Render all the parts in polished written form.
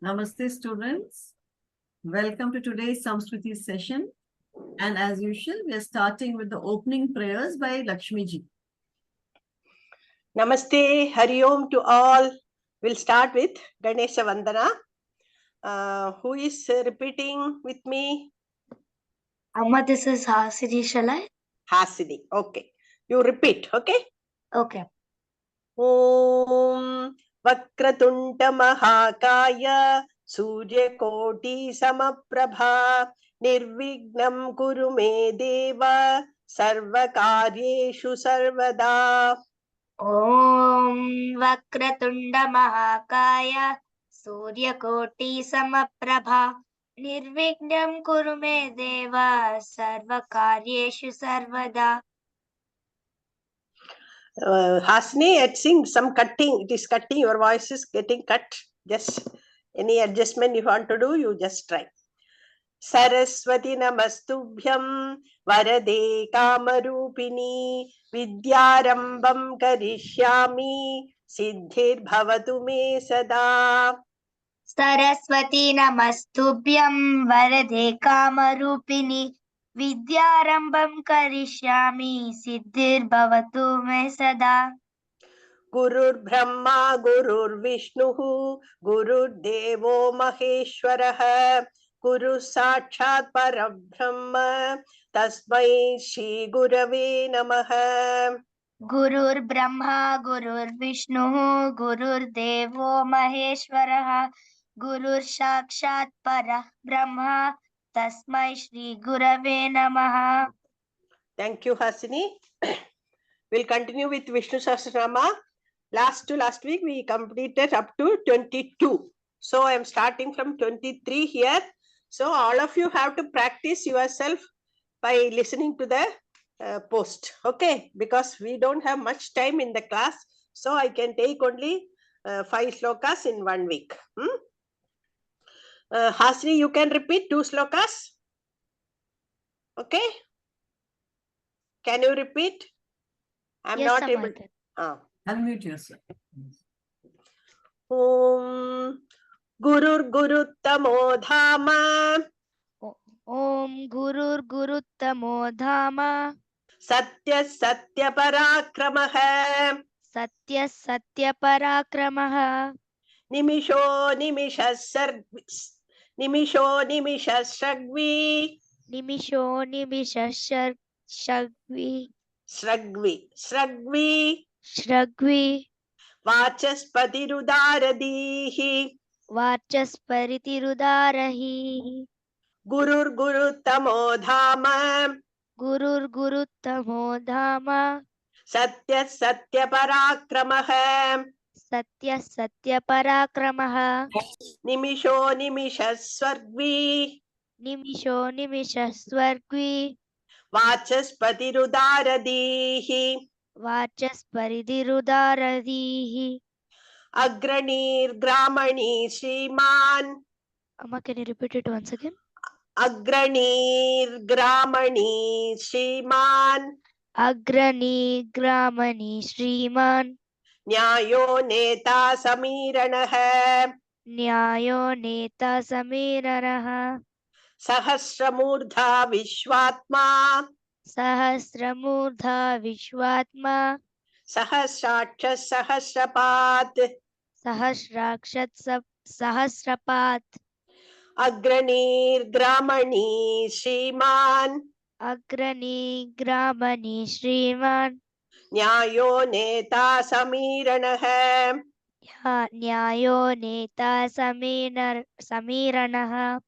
Namaste students. Welcome to today's Samskriti session. And as usual, we are starting with the opening prayers by Lakshmi ji. Namaste, Hari Om to all. We'll start with Ganesha Vandana. Who is repeating with me? Amma, this is Hasidi, shall I? Hasidi. Okay. You repeat, okay? Okay. Om Vakratunda Mahakaya Suryakoti Samaprabha Nirvignam Kuru Me Deva Sarvakaryeshu Sarvada. Om Vakratunda Mahakaya Suryakoti Samaprabha Nirvignam Kuru Me Deva Sarvakaryeshu Sarvada. Hasni, sing some cutting. It is cutting. Your voice is getting cut. Just any adjustment you want to do, you just try. Saraswati namastubhyam varade kamarupini vidyarambam karishyami siddhir bhavatu me sada. Saraswati Namastubhyam Varade Kamarupini Vidyarambam Karishyami Siddhir Bhavatu Me Sada. Gurur Brahma, Gurur Vishnu, Gurur Devo Maheshwaraha, Guru Sakshat Parabrahma, Tasmai Shri Gurave Namaha. Gurur Brahma, Gurur Vishnu, Gurur Devo Maheshwaraha, Gurur Sakshat Parabrahma, Tasmai Shri Gurave Namaha. Thank you, Hasini. We'll continue with Vishnu Sahasranama. Last week we completed up to 22. So I am starting from 23 here. So all of you have to practice yourself by listening to the post. Okay, because we don't have much time in the class. So I can take only 5 slokas in 1 week. Hasri, you can repeat 2 slokas. Okay. Can you repeat? I'm Yes, not able to. Unmute yourself. Om Gurur Guruttamo Dhama Om Gurur Guruttamo Dhama Satya Satya Parakramaha Satya Satya Parakramaha Nimisho Nimisha Shragvi Nimisho Nimisha Shragvi Shragvi Vachaspati Rudaradihi Vachasparitirudarahi Gurur Guruttamo Dhama Gurur Guruttamo Dhama Satya Satya Parakramaha Satya Satya Parakramaha Nimisho Nimisha Swargvi Nimisho Nimisha Swargvi Vachaspati Rudaradihi Vachasparitirudarahi. Agranir Gramani Shriman Amma, can you repeat it once again? Agranir Gramani Shriman Agrani Gramani Shriman Nyayo Neta Samiranaha Nyayo Neta Samiraraha Sahasramurdha Vishwatma Sahasramurdha Vishwatma Sahasraksha Sahasrapat Sahasrakshat Sahasrapat Agranir Gramani Shriman Agrani Gramani Shriman Nyayo Neta Samiranaha Nyayo Neta Samiranaha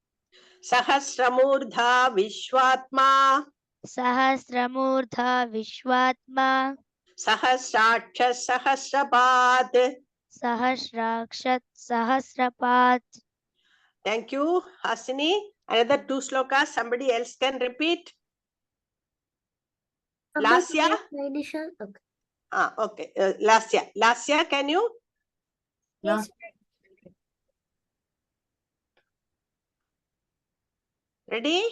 Sahasramurdha Vishwatma Sahasramurdha Vishwatma Sahasraksha Sahasrapat. Sahasrakshat Sahasrapat. Thank you, Hasini. Another 2 slokas. Somebody else can repeat. Lasya? Okay. Lasya. Lasya, can you? Yes. Ready?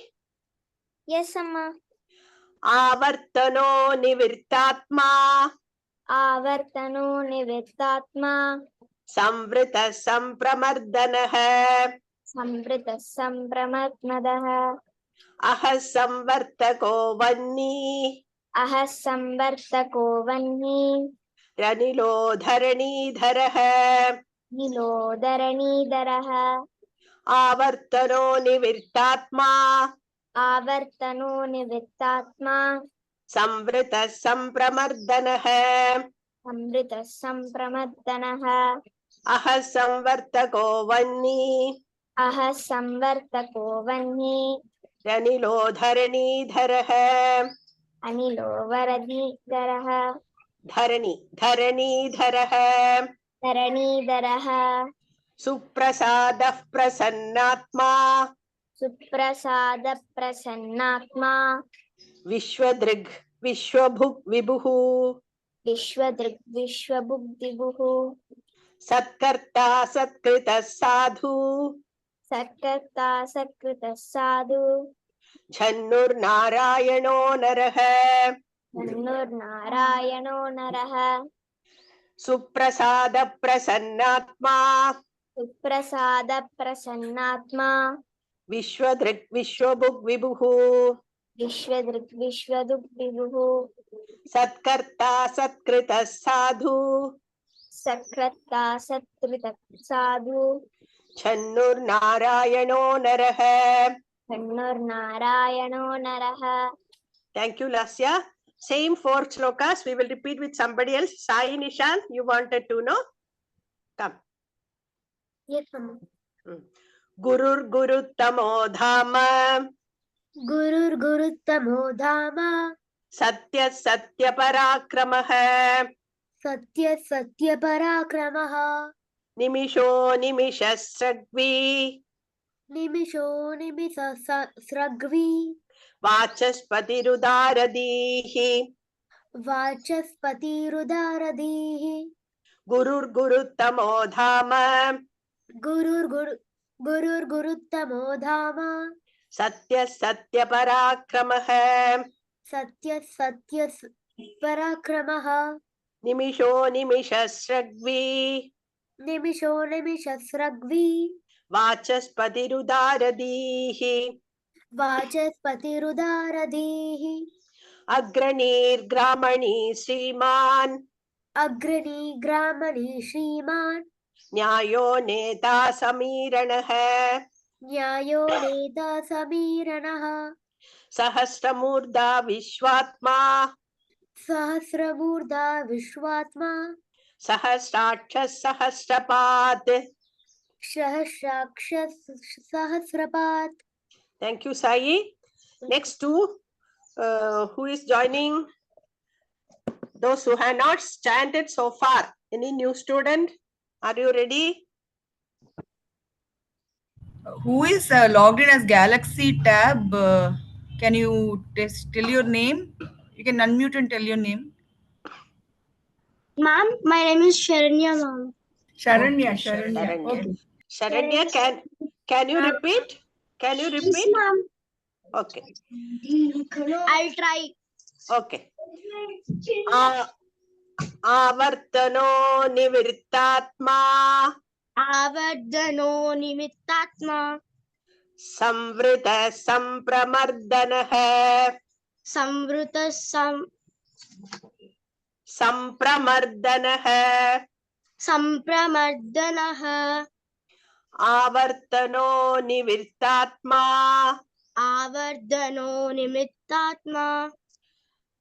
Yes, Amma. Avartano Nivirtatma Avartano Nivirtatma संवृतः संप्रमर्दनः संवृतः संप्रमत्मदः अहः संवर्तको वह्निः अहः संवर्तको वह्निः रनिलो धरणीधरः नीलोदरणीधरः आवर्तनो निविर्तात्मा आवर्तनो निवृत्तात्मा संवृतः संप्रमर्दनः संवृतः संप्रमद्दनः अहः संवर्तको वह्निः अहः संवर्तको वह्निः रनिलो धरणीधरः अनिलो वरदीधरः धरणीधरः धरणीधरः सुप्रसादः प्रसन्नात्मा सुप्रसादप्रसन्नात्मा विश्वदृग् विश्वभुक् विभुः विश्वदृग् विश्वबुद्धिभुः सत्कर्ता सत्कृतः साधु सत्कर्ता सत्कृतः साधु झन्नुर्नारायणो नरः धन्नुर्नारायणो नरः सुप्रसादः प्रसन्नात्मा सुप्रसादप्रसन्नात्मा विश्वदृक् विश्वभुक् विभुः विश्वदृक् विश्वदुग्विभुः सत्कर्ता सत्कृतः साधु सत्कृता सत्कृतः साधु झन्नुर्नारायणो नरः धन्नुर्नारायणो नरः. Thank you, Lasya. Same 4 shlokas. We will repeat with somebody else. Sai Nishan, you wanted to know? Come. Yes, Mama. Gurur Guruttamo Dhama. Gurur Guruttamo Dhama. Satya Satya Parakramaha. Satya Satya Parakramaha. Nimisho Nimishasragvi. Nimisho Nimisa Sragvi. Vachaspatirudaradihi. Vachaspati Rudaradihi. Gurur Guruttamo Dhama. Gurur Guruttamo Dhama. Satya Satya Parakramaha. Satya Satya Parakramaha. Nimisho Nimishasragvi. Nimisho Nimishasragvi. Vachaspatirudaradihi. Vachaspati Rudaradihi. Agranir Gramani Sriman. Agrani Gramani Shriman. Nyayo Neta Samiranaha. Nyayo Neta Samiranaha. Sahasramurda Vishwatma. Sahasramurda Vishwatma. Sahasrakshas Sahasrapat. Sahasrakshas Sahasrapat. Thank you, Sai. Next two, who is joining? Those who have not chanted so far. Any new student? Are you ready? Who is logged in as Galaxy tab? Can you tell your name? You can unmute and tell your name. Ma'am, my name is Sharanya, ma'am. Sharanya, Okay, Sharanya. Sharanya. Okay. Sharanya, can you repeat? Can you repeat? ma'am. Okay. I'll try. Okay. Avartano nivirtatma. Avardhano nimittatma. Samvrita sampramardanah. Samvruta Sampramardanah. Sampramardanaha. Avartano nivirtatma. Avardhano nimittatma.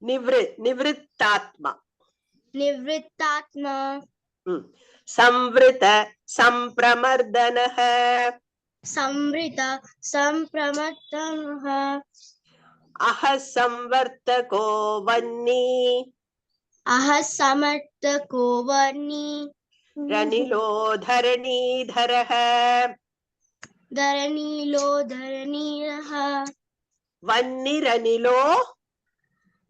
Nivrittatma. Nivrittatma. Samvrita sampramardanah. Samvrita sampramartanaha. Ahasamvartako vanni. Ahasamartako varni. Ranilo dharanidharah. Dharanilo dharaniraha. Vanni ranilo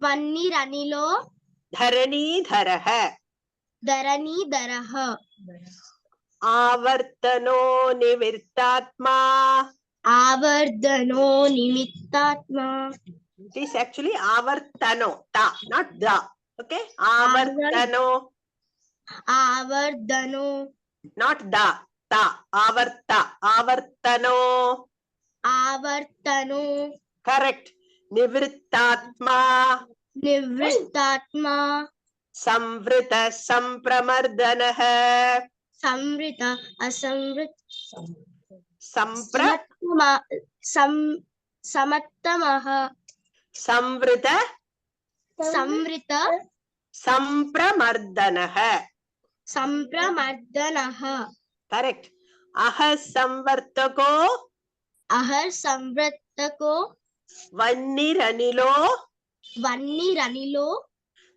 Vanni ranilo dharanidharah. dharanidaraha. Avartano nivirtatma. Avardhano nimittatma. It is actually avartano, ta, not da. Okay? Avartano Avardhano Not da. Ta. Avarta. Avartano. Avartano. Correct. Nivrittatma. Nivrittatma. Samvrita Sampramardanah. Samrita. Asamrit. Sampra. Samattamaha. Samvrita Samrita. Sampramardanah. Sampramardanaha. Correct. Aha Samvartako. Ahar samvrattako. Vanniranilo. Vanniranilo.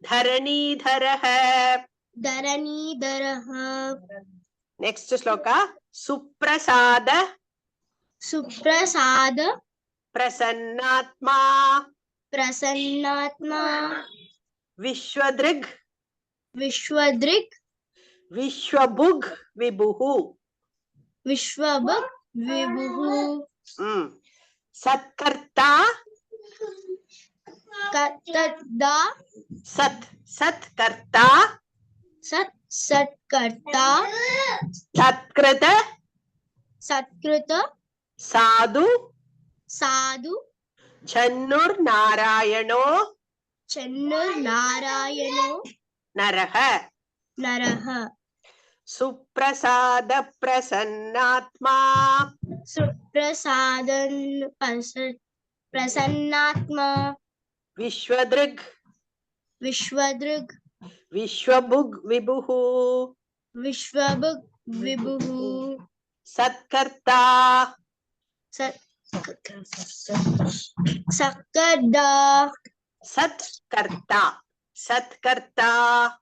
Dharanidharah. Dharanidaraha. Next sloka. Suprasada Suprasada. Prasannatma. Prasannatma. Vishwadrig. Vishwadrik. Vishwabhug Vibhuhu. Vishwabhag. Vibhuhu. Satkarta. Kattada. Satkarta. Satkarta. Satkrita. Satkrita. Sadhu. Sadhu. Jannur Narayano. Channur Narayano. Naraha. Naraha. Suprasada Prasannatma. Suprasadan Prasannatma. Vishwadrig. Vishwadrig. Vishwabhug Vibhuhu. Vishwabhag. Vibhuhu. Satkarta. Sakada. Satkarta. Satkarta.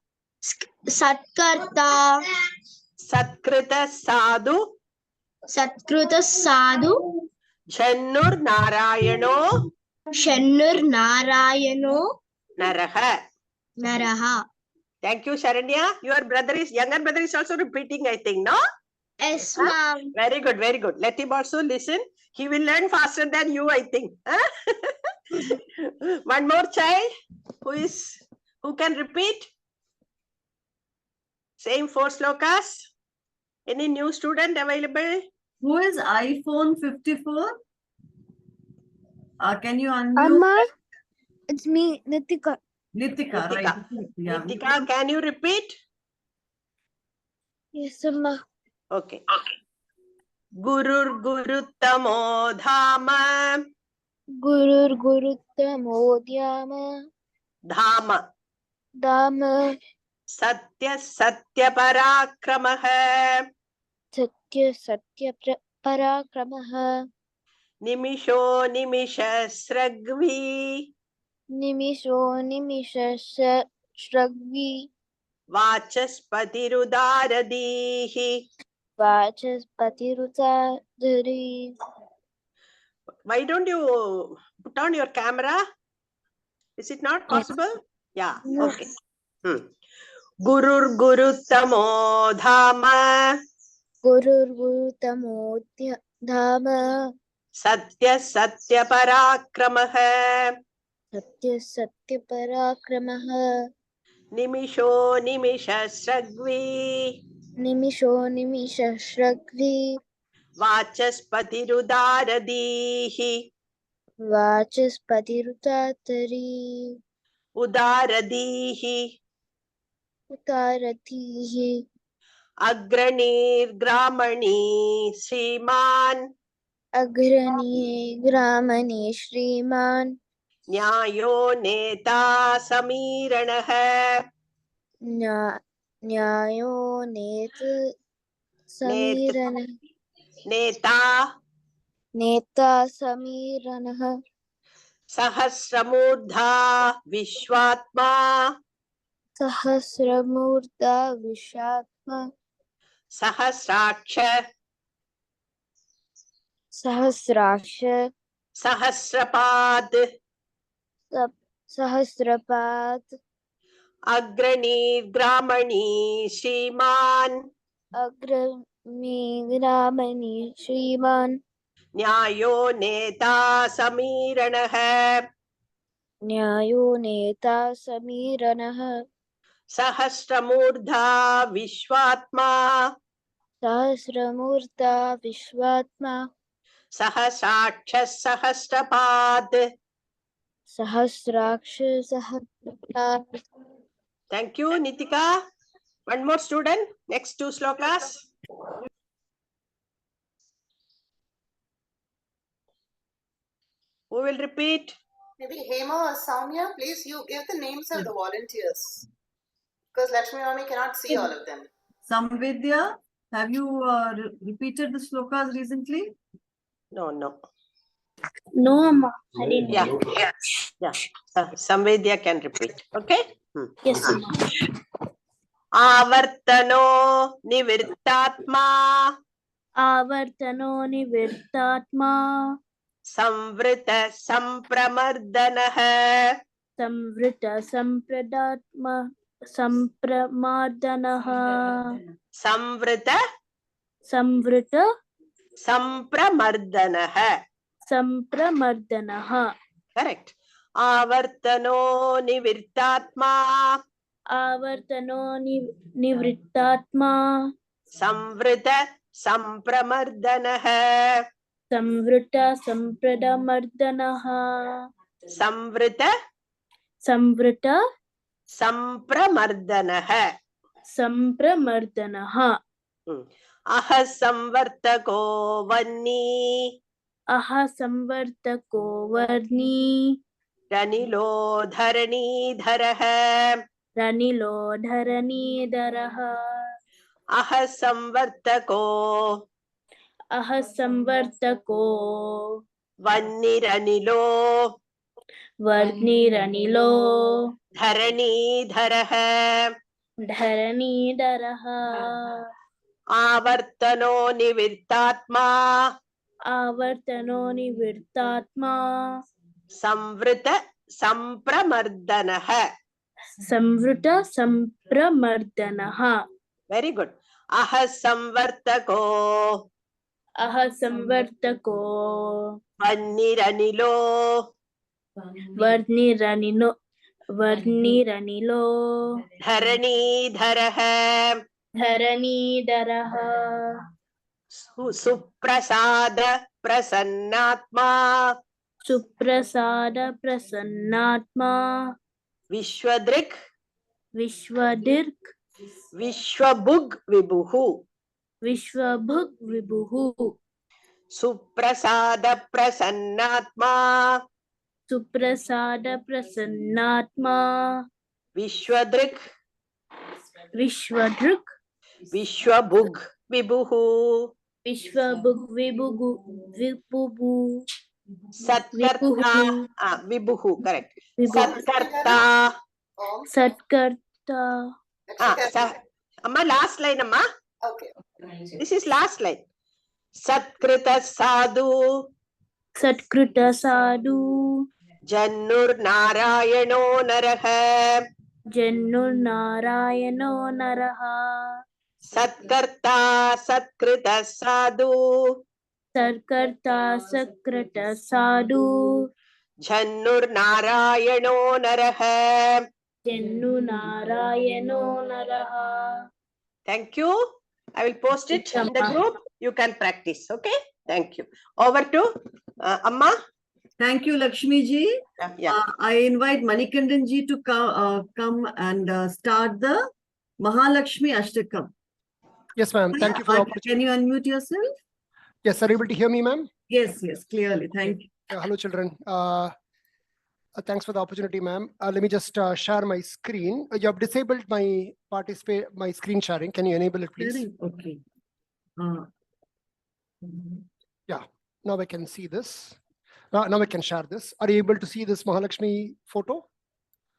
Satkarta. Satkrita Sadhu. Satkruta Sadhu. Jannur Narayano. Shannur Narayano. Naraha. Naraha. Thank you, Sharanya. Your younger brother is also repeating, I think, no? Yes, Huh? ma'am. Very good, very good. Let him also listen. He will learn faster than you, I think. Huh? One more child who can repeat? Same 4 slokas. Any new student available? Who is iPhone 54? Can you unmute? Amma, it's me, Nitika. Nitika, right? Yeah. Nitika, can you repeat? Yes, Amma. Okay. Gurur Gurutamo Dhama. Gurur Guruttamo Dhyama. Dhama. Dhamma. Satya Satya Parakramaha. Satya Parakramaha. Nimisho Nimisha Sragvi. Nimisho Nimisha Shragvi. Vachaspatirudaradihi. Vachaspatiruta. Why don't you put on your camera? Is it not possible? Yeah, No. okay. Gurur Guruttamo Dhama. Gurur Guruttamo Dhamma. Satya Satya Parakramaha. Satya Parakramaha. Nimisho Nimisha Sragvi. Nimisho Nimisha Shragvi. Vachaspatirudaradihi. Vachaspatirutatari. Udaradihi. Utaratihi. Agranir Gramani Sriman. Agrani Gramani Shriman. Nyayo Neta Samiranaha. Nyayo Neta Samirana. Neta Neta Samiranaha. Sahasramurdha Vishwatma. Sahasramurta Vishatma. Sahasraksha. Sahasraksha. Sahasrapad. Sahasrapad. Agrani Gramani Shriman. Agrami Gramani Shriman. Nyayo Neta Samiranaha. Nyayo Neta Samiranaha. Sahasramurdha Vishwatma. सहस्रमूर्ता विश्वात्मा Sahasraksha Sahasrapad. Sahasraksha सहस्रपाद. Thank you, Nitika. One more student. Next two slokas. Who will repeat? Maybe Hema or Soumya, please you give the names of the volunteers. Because Lakshmi Mami cannot see all of them. Samvidya, have you repeated the slokas recently? No. No, Amma. I didn't. Yeah. Samvedya can repeat. Okay. Yes, Amma. Avartano nivirtatma Avartano nivirtatma samvrita sampramardanah. samvrita sampramardanah Samvrita samvrita sampramardanah. sampramardanah. Correct. Avartano nivirtatma Avartano nivrittatma samvrita sampramardanah. samvrita sampradamardanah Samvrita samvrita sampramardanah. sampramardanah. Ahasamvartako vanni Aha samvartako varni ranilo dharani dharah. ranilo dharani daraha. Ahasamvartako Aha samvartako vanni ranilo varni ranilo dharani dharah. dharani daraha. Avartano nivirtatma Avartano nivirtatma samvrita sampramardanah. samvrita sampramardanah. Very good. Ahasamvartako Aha samvartako vanni ranilo varni ranilo dharani dharah. dharani daraha. Suprasada prasannatma Suprasada prasannatma Vishwadrik Vishwadirk Vishwabhug Vibhuhu. Vishwabhug Vibhuhu. Suprasada prasannatma Suprasada prasannatma Vishwadrik Vishwadruk Vishwabhug Vibhuhu. Vishwabhug Vibhuhu. Satkarta Vibhuhu, correct. Vibhuhu. Satkarta Satkarta Amma, last line, Amma. Okay. This is last line. Satkrita sadhu Satkrita sadhu Jannur Narayano Naraha. Jannur Narayano Naraha. Satkarta Satkrita sadhu Satkarta Sakrita sadhu Jannur Narayano Naraha. Jannu Narayano Naraha. Thank you. I will post it in the group. You can practice. Okay. Thank you. Over to Amma. Thank you, Lakshmi ji. Yeah. I invite Manikandan ji to come and start the Mahalakshmi Ashtakam. Yes, ma'am. Thank you for the opportunity. Can you unmute yourself? Yes, are you able to hear me, ma'am? Yes, clearly. Thank you. Hello, children. Thanks for the opportunity, ma'am. Let me just share my screen. You have disabled my screen sharing. Can you enable it, please? Okay. Yeah. Now I can see this. Now I can share this. Are you able to see this Mahalakshmi photo?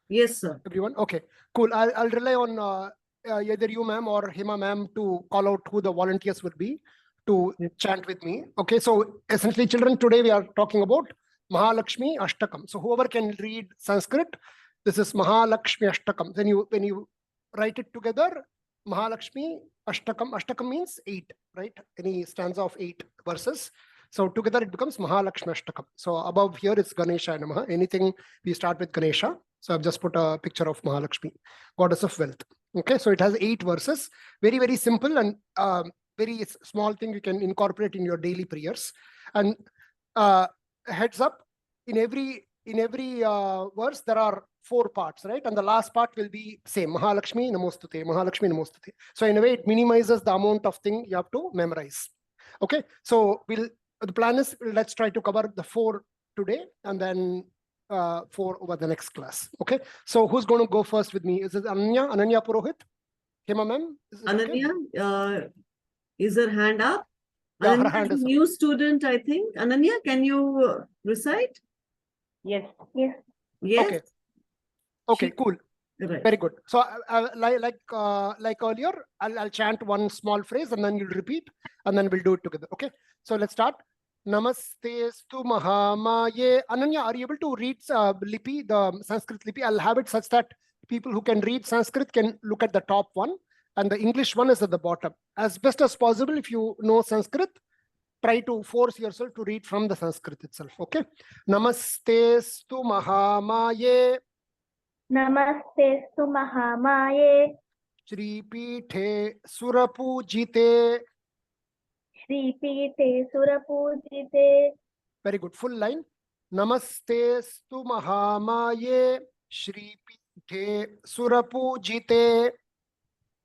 Yes, sir. Everyone? Okay, cool. I'll rely on either you, ma'am, or Hema, ma'am, to call out who the volunteers would be to chant with me. Okay, so essentially, children, today we are talking about Mahalakshmi Ashtakam. So whoever can read Sanskrit, this is Mahalakshmi Ashtakam. Then when you write it together, Mahalakshmi Ashtakam. Ashtakam means 8, right? Any stanza of 8 verses. So together it becomes Mahalakshmi Ashtakam. So above here is Ganesha Namaha. Anything we start with Ganesha. So I've just put a picture of Mahalakshmi, goddess of wealth. Okay, so it has 8 verses. Very, very simple. And very small thing you can incorporate in your daily prayers. And heads up, in every verse there are 4 parts, right? And the last part will be same, Mahalakshmi Namostute, Mahalakshmi Namostute. So in a way, it minimizes the amount of thing you have to memorize. Okay, so the plan is, let's try to cover the 4 today, and then 4 over the next class. Okay, so who's going to go first with me? Is it Ananya Purohit? Hema ma'am? Ananya, is her hand up? Yeah, her Ananya hand is a is up. new student, I think. Ananya, can you recite? Yes. Yes. Okay. Okay, She- cool. Right. Very good. So like earlier, I'll chant one small phrase and then you'll repeat, and then we'll do it together. Okay. So let's start. Namaste stu mahamaye. Ananya, are you able to read Lipi, the Sanskrit Lipi? I'll have it such that people who can read Sanskrit can look at the top one, and the English one is at the bottom. As best as possible, if you know Sanskrit, try to force yourself to read from the Sanskrit itself. Okay. Namaste stu mahamaye. Namastestu Mahamaye Shripithe Surapujite. Shripite Surapujite. Very good. Full line. Namaste stu mahamaye Shripithe Surapujite.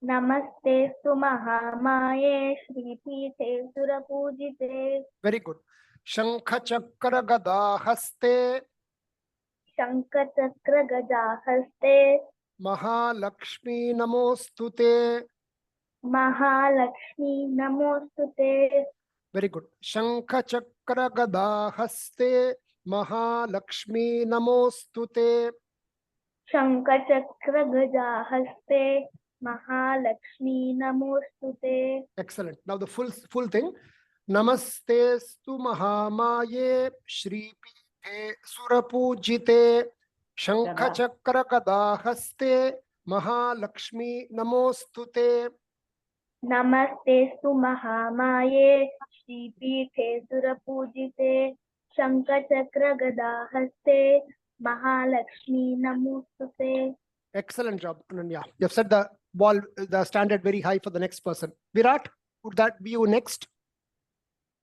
Namastestu Mahamaye Shripite Surapujite. Very good. Shankha Chakra Gada Haste Shankachakra Gajahaste Mahalakshmi Namostute. Mahalakshmi Namostute. Very good. Shankha Chakra Gada Haste Mahalakshmi Namostute. Shankachakra Gajahaste Mahalakshmi Namostute. Excellent. Now the full thing. Namaste stu mahamaye Shripithe Surapujite Shankha Chakra Gada Haste Mahalakshmi Namostute. Namastestu Mahamaye Shripite Surapujite Shankachakra Gadahaste Mahalakshmi Namostute. Excellent job, Ananya. You have set the standard very high for the next person. Virat, would that be you next?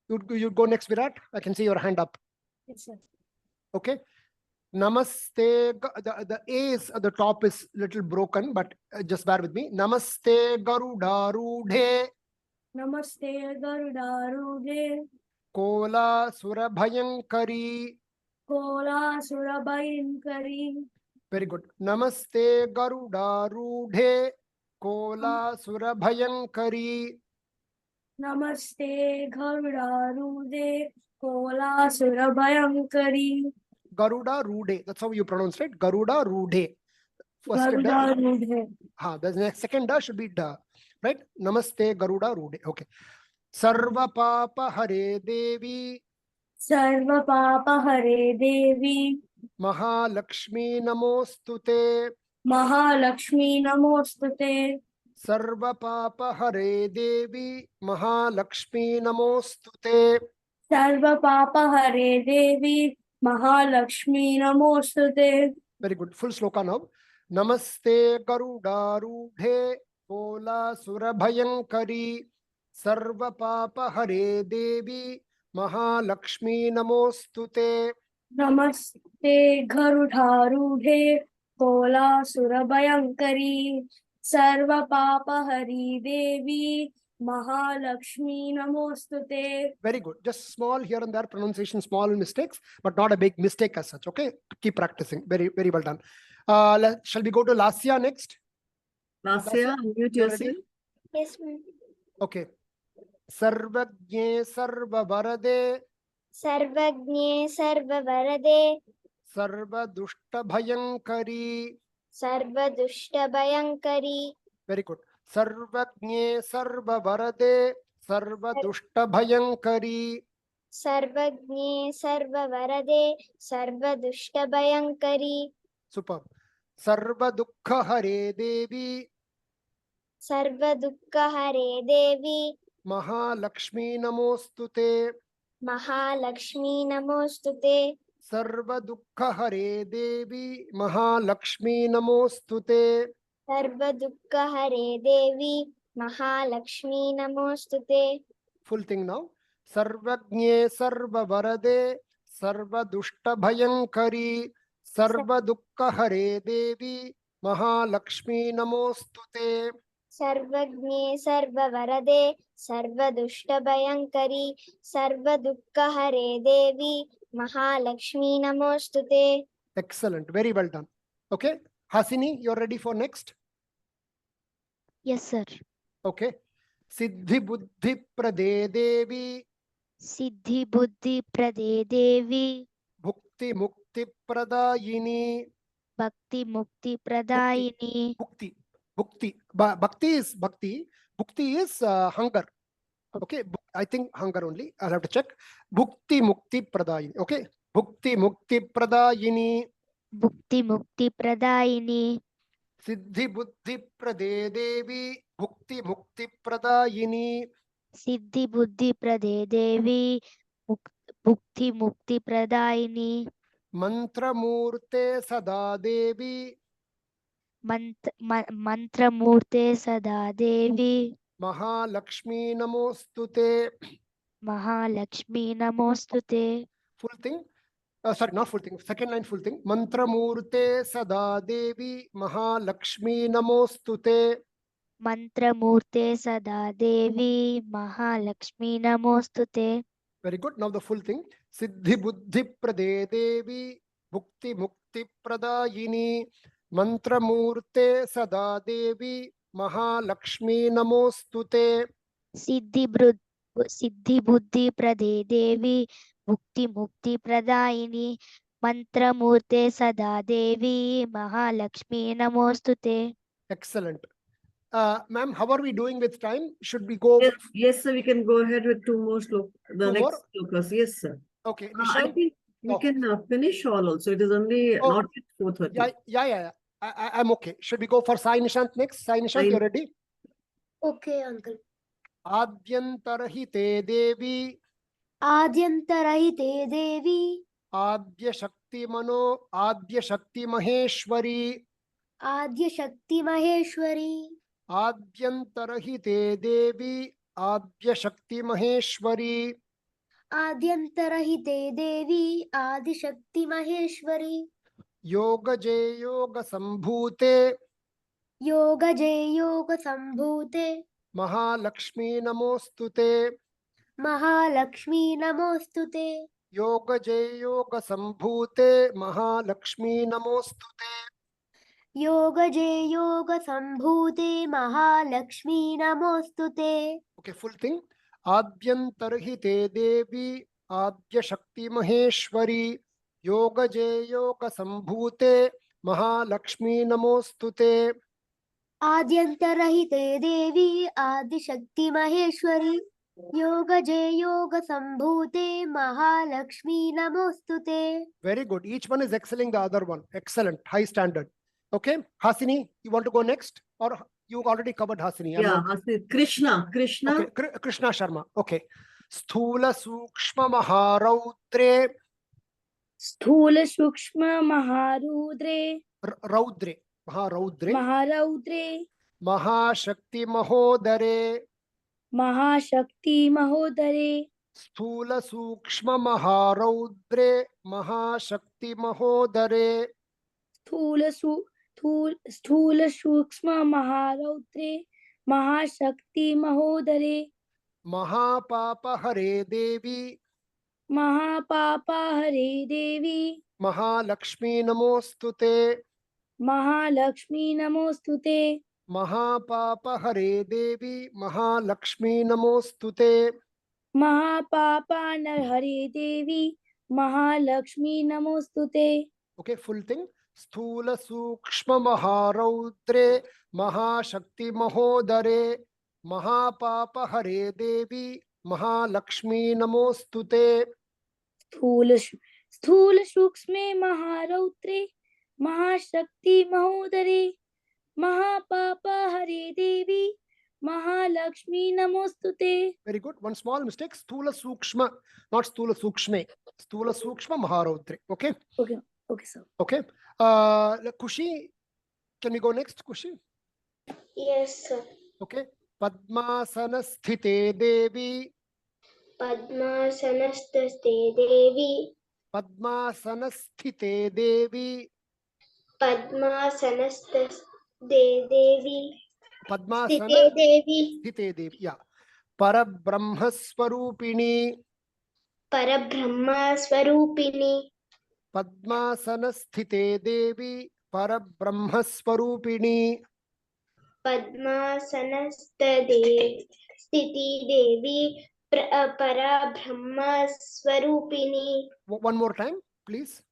You'd go next, Virat. I can see your hand up. Yes, sir. Okay. Namaste. The A is at the top is little broken, but just bear with me. Namaste Garuda Rudhe Namaste Garudarude Kola Surabhayankari. Kola Surabayinkari. Very good. Namaste Garuda Rudhe Kola Surabhayankari. Namaste Garudarude Kola Surabayankari. Garuda Rudhe. That's how you pronounce it. Garuda Rudhe. First da. Garudarude. The next second da should be da. Right? Namaste Garuda Rudhe. Okay. Sarva Papa Hare Devi Sarva Papa Hare Devi Mahalakshmi Namostute. Mahalakshmi Namostute. Sarva Papa Hare Devi Mahalakshmi Namostute. Sarva Papa Hare Devi Mahalakshmi Namostute. Very good. Full sloka now. Namaste Garuda Rudhe Kola Surabhayankari. Sarva Papa Hare Devi Mahalakshmi Namostute. Namaste Garudharude Kola Surabayankari. Sarva Papa Hari Devi Mahalakshmi Namostute. Very good. Just small here and there pronunciation, small mistakes, but not a big mistake as such. Okay. Keep practicing. Very, very well done. Shall we go to Lasya next? Lasya, unmute you ready? yourself. Yes, ma'am. Okay. Sarvajne Sarvavarade Sarvajne Sarvavarade Sarvadushta Bhayankari. Sarvadushta Bhayankari. Very good. Sarvajne Sarvavarade Sarvadushta Bhayankari. Sarvajne Sarvavarade Sarvadushta Bhayankari. Superb. Sarvadukha Hare Devi Sarvadukka Hare Devi Mahalakshmi Namostute. Mahalakshmi Namostute. Sarvadukha Hare Devi Mahalakshmi Namostute. Sarvadukka Hare Devi Mahalakshmi नमोस्तुते Full thing now. Sarvajñe Sarvavarade Sarvadushtabhayankari Sarvadukkahare Devi Mahalakshmi Namostute. सर्वज्ञे सर्ववरदे सर्वदुष्टभयङ्करी सर्वदुःखहरे देवी महालक्ष्मी नमोस्तुते. Excellent. Very well done. Okay. Hasini, you're ready for next? Yes, sir. Okay. Siddhi Buddhi Prade Devi Siddhi Buddhi Prade Devi Bhukti Mukti Pradayini. Bhakti Mukti Pradayini. Bhukti. Bhukti. Bhakti is Bhakti. Bhukti is hunger. Okay. I think hunger only. I'll have to check. Bhukti Mukti Pradayini. Okay. Bhukti Mukti Pradayini. Bhukti Mukti Pradayini. Siddhi Buddhi Prade Devi Bhukti Mukti Pradayini. Siddhi Buddhi Prade Devi Bhukti Mukti Pradayini. Mantra Murte Sada Devi Mantra Murte Sada Devi Mahalakshmi Namostute. Mahalakshmi Namostute. Full thing. Sorry, not full thing. Second line full thing. Mantra Murte Sada Devi Mahalakshmi Namostute. Mantra Murte Sada Devi Mahalakshmi Namostute. Very good. Now the full thing. Siddhi Buddhi Prade Devi Bhukti Mukti Pradayini Mantra Murte Sada Devi Mahalakshmi Namostute. Siddhi Buddhi Prade Devi Bhukti Mukti Pradayini Mantra Murte Sada Devi Mahalakshmi Namostute. Excellent. Ma'am, how are we doing with time? Should we go? Yes, sir. We can go ahead with two more the Two next more? slokas. Yes, sir. Okay, I Nishant. think we Oh. can finish all also. It is only Oh. not yet 4:30. Yeah. I'm okay. Should we go for Sai Nishant next? Sai Nishant, Sai- you ready? Okay, uncle. Adyantarahite Devi Adyantarahite Devi Adya Shakti Maheshwari Adya Shakti Maheshwari Adyantarahite Devi Adya Shakti Maheshwari Adyantarahite Devi Adi Shakti Maheshwari Yoga Jay Yoga Sambhute Yoga Jay Yoga Sambhute Mahalakshmi Namostute. Mahalakshmi Namostute. Yoga Jay Yoga Sambhute Mahalakshmi Namostute. Yoga Jay Yoga Sambhute Mahalakshmi Namostute. Okay, full thing. Adyantarhite Devi Adya Shakti Maheshwari Yoga Jay Yoga Sambhute Mahalakshmi Namostute. Adyantarahite Devi Adi Shakti Maheshwari Yoga Jay Yoga Sambhute Mahalakshmi Namostute. Very good. Each one is excelling the other one. Excellent. High standard. Okay. Hasini, you want to go next? Or you already covered Hasini? Yeah, Krishna. Okay. Krishna Sharma. Okay. Sthula Sukshma Maharautre Sthula Sukshma Maharudre Raudre. Maharaudre. Maharaudre Mahashakti Mahodare. Mahashakti Mahodare Sthula Sukshma Maharaudre Mahashakti Mahodare. Sthula Sukshma Maharudre Mahashakti Mahodare Mahapapa Hare Devi Mahapapa Hare Devi Mahalakshmi Namostute. Mahalakshmi Namostute. Mahapapa Hare Devi Mahalakshmi Namostute. Mahapapa Hare Devi Mahalakshmi Namostute. Okay, full thing. Sthula Sukshma Maharaudre Mahashakti Mahodare Mahapapa Hare Devi Mahalakshmi Namostute. Sthula Sukshme Maharautre Mahashakti Mahodare Mahapapa Hare Devi Mahalakshmi Namostute. Very good. One small mistake. Sthula Sukshma, not Sthula Sukshme. Sthula Sukshma Maharaudre. Okay. Okay, sir. Okay. Kushi, can we go next, Kushi? Yes, sir. Okay. पद्मासनस्थिते देवी पद्मासनस्ते देवी पद्मासनस्थिते देवी पद्मासनस्ते देवी पद्मासन स्थिते देवी स्थिते देवी या परब्रह्मस्वरूपिणी परब्रह्मस्वरूपिणी पद्मासनस्थिते देवी परब्रह्मस्वरूपिणी पद्मासनस्ते स्थिति देवी परब्रह्मस्वरूपिणी One more time, please.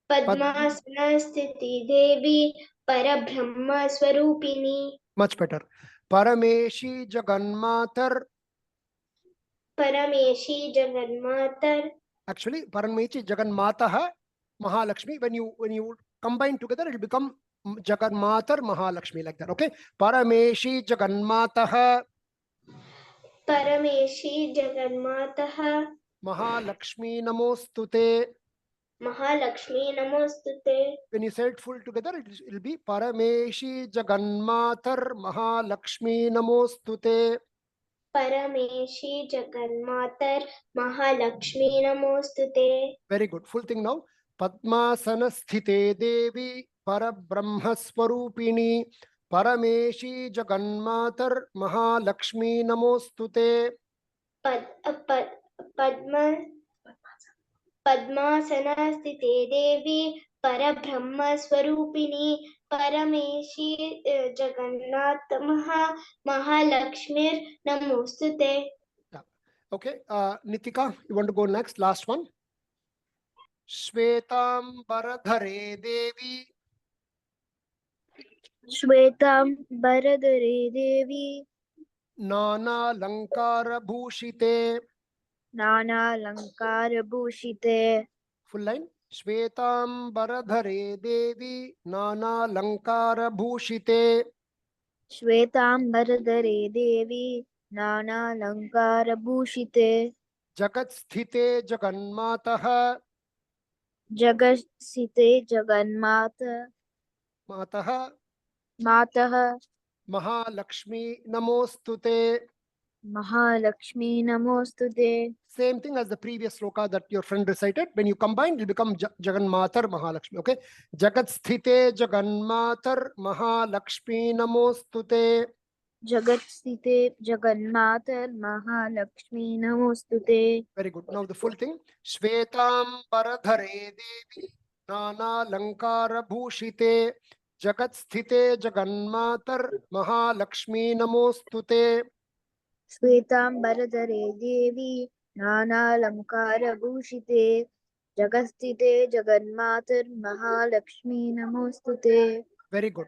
पद्मासनस्थिति Devi परब्रह्मस्वरूपिणी Much better. Parameshi Jagannmatar. परमेशी जगन्मातर Actually, Parameshi Jagannmataha Mahalakshmi. When you combine together, it will become Jagannmatar Mahalakshmi, like that. Okay. Parameshi Jagannmataha परमेशी जगन्मातः Mahalakshmi Namostute. Mahalakshmi नमोस्तुते When you say it full together, it will be Parameshi Jagannmatar Mahalakshmi Namostute. परमेशी जगन्मातर Mahalakshmi नमोस्तुते Very good. Full thing now. Padmasana Devi Parabrahmaswarupini Parameshi Jagannmatar Mahalakshmi Namostute. पद्म पद्मासनस्थिते देवी परब्रह्म स्वरूपिणी परमेशी जगन्नाथ महालक्ष्मी नमोस्तुते Yeah. Okay. Nitika, you want to go next? Last one. Shvetam Baradhare Devi श्वेतांबरधरे Devi Nana Lankara Bhushite. नानालङ्कारभूषिते Full line. Shvetam Baradhare Devi Nana Lankara Bhushite. श्वेतांबरधरे Devi नानालङ्कारभूषिते Jagat Sthite Jagannmataha जगत्स्थिते Jaganmata Mataha मातः Mahalakshmi Namostute. Mahalakshmi नमोस्तुते Same thing as the previous sloka that your friend recited. When you combine, it will become Jaganmatar Mahalakshmi. Okay. Jagat Sthite Jaganmatar Mahalakshmi Namostute. जगत्स्थिते जगन्माता महालक्ष्मी नमोस्तुते Very good. Now the full thing. Shvetam Paradhare Devi Nana Lankara Bhushite Jagat Sthite Jaganmatar Mahalakshmi Namostute. श्वेतांबरधरे देवी नानालङ्कारभूषिते जगत्स्थिते जगन्मातर् महालक्ष्मी नमोस्तुते Very good.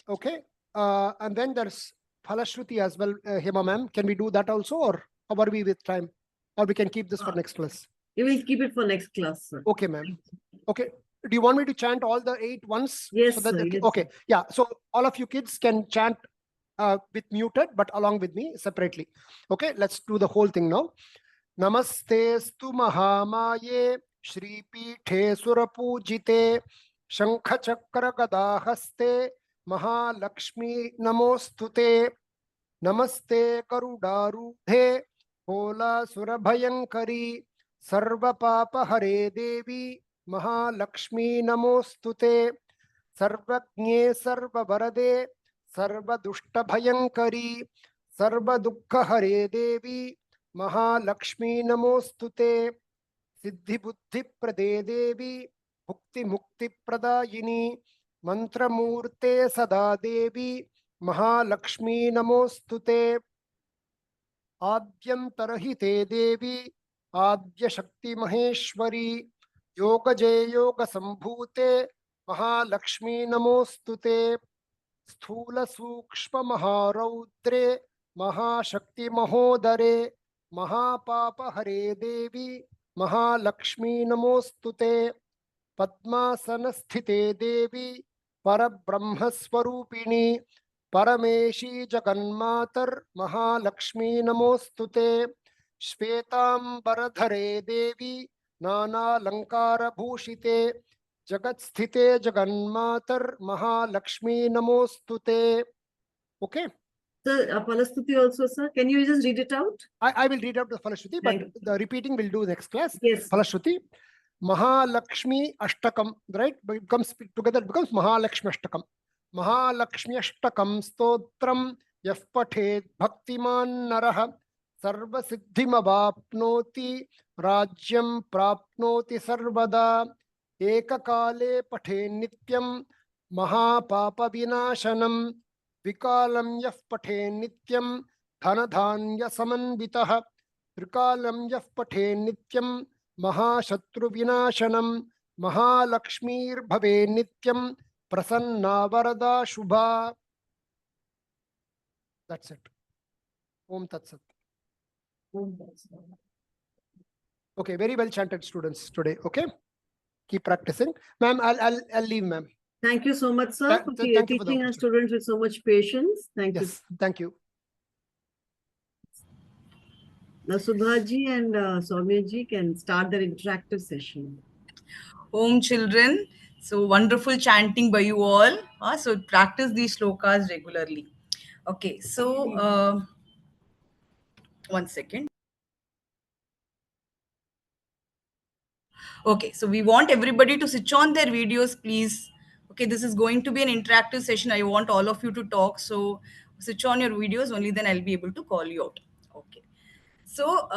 Okay. And then there's Phalashruti as well, Hema ma'am. Can we do that also, or how are we with time? Or we can keep this for next class? You will keep it for next class, sir. Okay, ma'am. Okay. Do you want me to chant all the 8 once? Yes, So that sir, yes, okay. Yeah. So all of you kids can chant with muted, but along with me separately. Okay. Let's do the whole thing now. Namaste stu mahamaye Shri Pithe Surapujite Shankha Chakra Gadahaste Mahalakshmi Namostute. Namaste Karudarudhe Ola Surabhayankari Sarva Papa Hare Devi Mahalakshmi Namostute. Sarvajne Sarva Varade Sarva Dushta Bhayankari Sarva Dukkha Hare Devi Mahalakshmi Namostute. Siddhi Buddhi Prade Devi Bhukti Mukti Pradayini Mantra Murte Sada Devi Mahalakshmi Namostute. Adyantarahite Devi Adya Shakti Maheshwari Yoga Jay Yoga Sambhute Mahalakshmi Namostute. Sthula Sukshma Maharaudre Mahashakti Mahodare Mahapapa Hare Devi Mahalakshmi Namostute. Padmasanasthite Devi Parabrahmaswarupini Parameshi Jagannmatar Mahalakshmi Namostute. Shvetam Baradhare Devi Nana Lankara Bhushite Jagat Sthite Jaganmatar Mahalakshmi Namostute. Okay. Sir, Palastuti also, sir. Can you just read it out? I will read out the Falashruti, but Thank you. the repeating we'll do next class. Yes. Falashruti. Mahalakshmi Ashtakam, right? But it comes together, it becomes Mahalakshmi Ashtakam. Mahalakshmi Ashtakam Stotram Yaf Pathet Bhaktiman Naraha Sarva Siddhimavapnoti Rajyam Prapnoti Sarvada Ekakale Pathe Nityam Mahapapa Vinashanam Vikalam Yaf Pathe Nityam Dhanadhanya Samanvitah Trikalam Yaf Pathe Nityam Mahashatru Vinashanam Mahalakshmir Bhave Nityam Prasanna Varada Shubha. That's it. Om Tat Sat. Okay, very well chanted students today. Okay, keep practicing, ma'am. I'll leave, ma'am. Thank you so much, sir, for Thank you for the teaching our opportunity. students with so much patience. Thank you. Yes, thank you. Now, Subhaji and Soumya ji can start their interactive session. Home children. So wonderful chanting by you all. So practice these shlokas regularly. Okay, so one second. Okay, so we want everybody to switch on their videos, please. Okay, this is going to be an interactive session. I want all of you to talk. So switch on your videos, only then I'll be able to call you out. Okay. So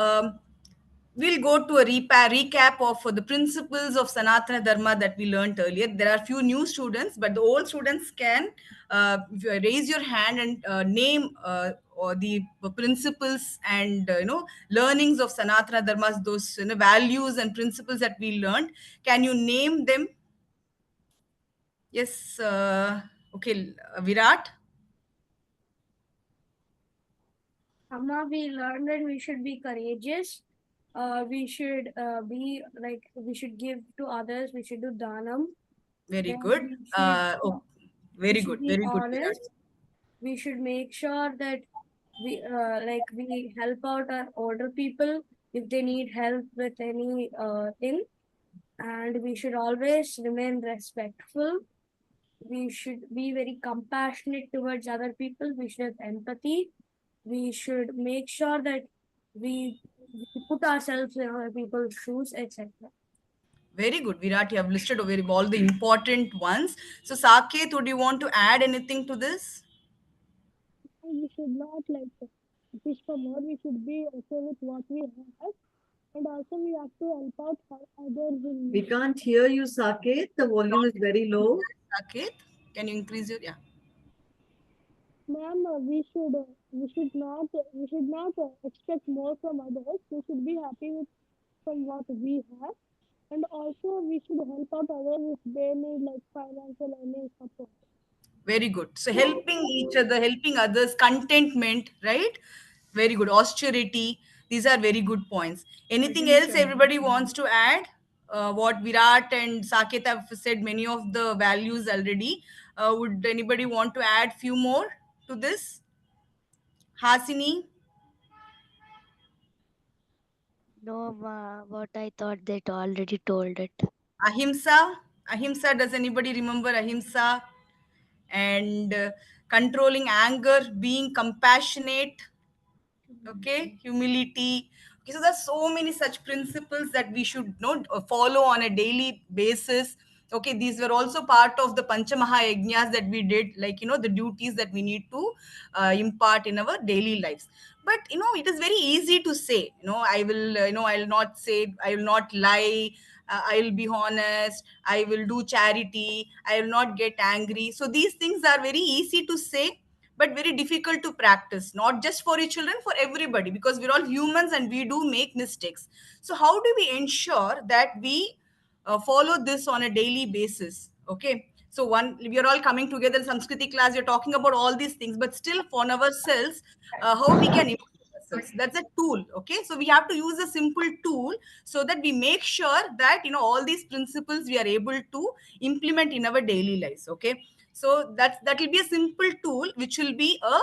we'll go to a recap of the principles of Sanatana Dharma that we learned earlier. There are few new students, but the old students can raise your hand and name or the principles and learnings of Sanatana Dharmas, those values and principles that we learned. Can you name them? Yes. Okay, Virat. Amma, we learned that we should be courageous. We should we should give to others. We should do dhanam. Very Then good. we should, Very we should good. be Very good, Virat. honest. We should make sure that we we help out our older people if they need help with any thing, and we should always remain respectful. We should be very compassionate towards other people. We should have empathy. We should make sure that we put ourselves in other people's shoes, etc. Very good, Virat. You have listed over all the important ones. So, Saket, would you want to add anything to this? We should not wish for more. We should be okay with what we have, and also we have to help out others. We can't hear you, Saket. The volume is very low. Saket, can you increase your Ma'am, we should not expect more from others. We should be happy with from what we have, and also we should help out others if they need financial any support. Very good. So, helping each other, helping others, contentment, right? Very good. Austerity. These are very good points. Anything else everybody wants to add? What Virat and Saket have said, many of the values already. Would anybody want to add few more to this? Hasini? No, ma, what I thought that already told it. Ahimsa. Ahimsa, does anybody remember Ahimsa? And controlling anger, being compassionate, okay, humility. Okay, so there's so many such principles that we should follow on a daily basis. Okay, these were also part of the Panchamaha Yajnas that we did, the duties that we need to impart in our daily lives. But it is very easy to say, I will, I'll not say, I will not lie, I will be honest, I will do charity, I will not get angry. So these things are very easy to say, but very difficult to practice, not just for your children, for everybody, because we're all humans and we do make mistakes. So how do we ensure that we follow this on a daily basis? Okay, so we are all coming together in Samskriti class, we're talking about all these things, but still for ourselves, how we can improve ourselves. That's a tool. Okay, so we have to use a simple tool so that we make sure that all these principles we are able to implement in our daily lives. Okay, so that will be a simple tool which will be a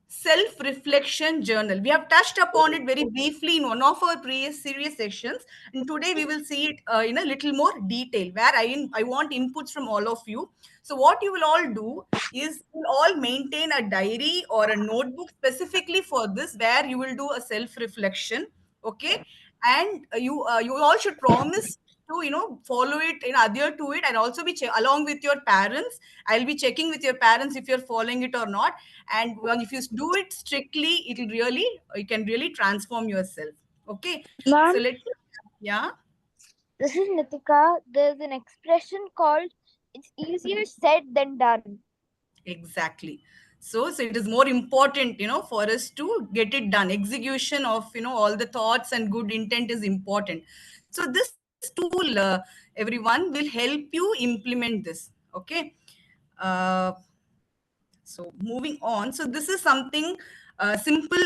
self self-reflection journal. We have touched upon it very briefly in one of our previous series sessions, and today we will see it in a little more detail, where I want inputs from all of you. So what you will all do is you'll all maintain a diary or a notebook specifically for this, where you will do a self-reflection, okay? And you all should promise to follow it and adhere to it, and also be along with your parents. I'll be checking with your parents if you're following it or not. And well, if you do it strictly, it'll really, you can really transform yourself. Okay, Ma'am, so yeah, this is Nitika. There's an expression called "it's easier said than done." exactly. So it is more important, for us to get it done. Execution of all the thoughts and good intent is important. So this tool, everyone, will help you implement this. Okay. uh, So moving on. So this is something simple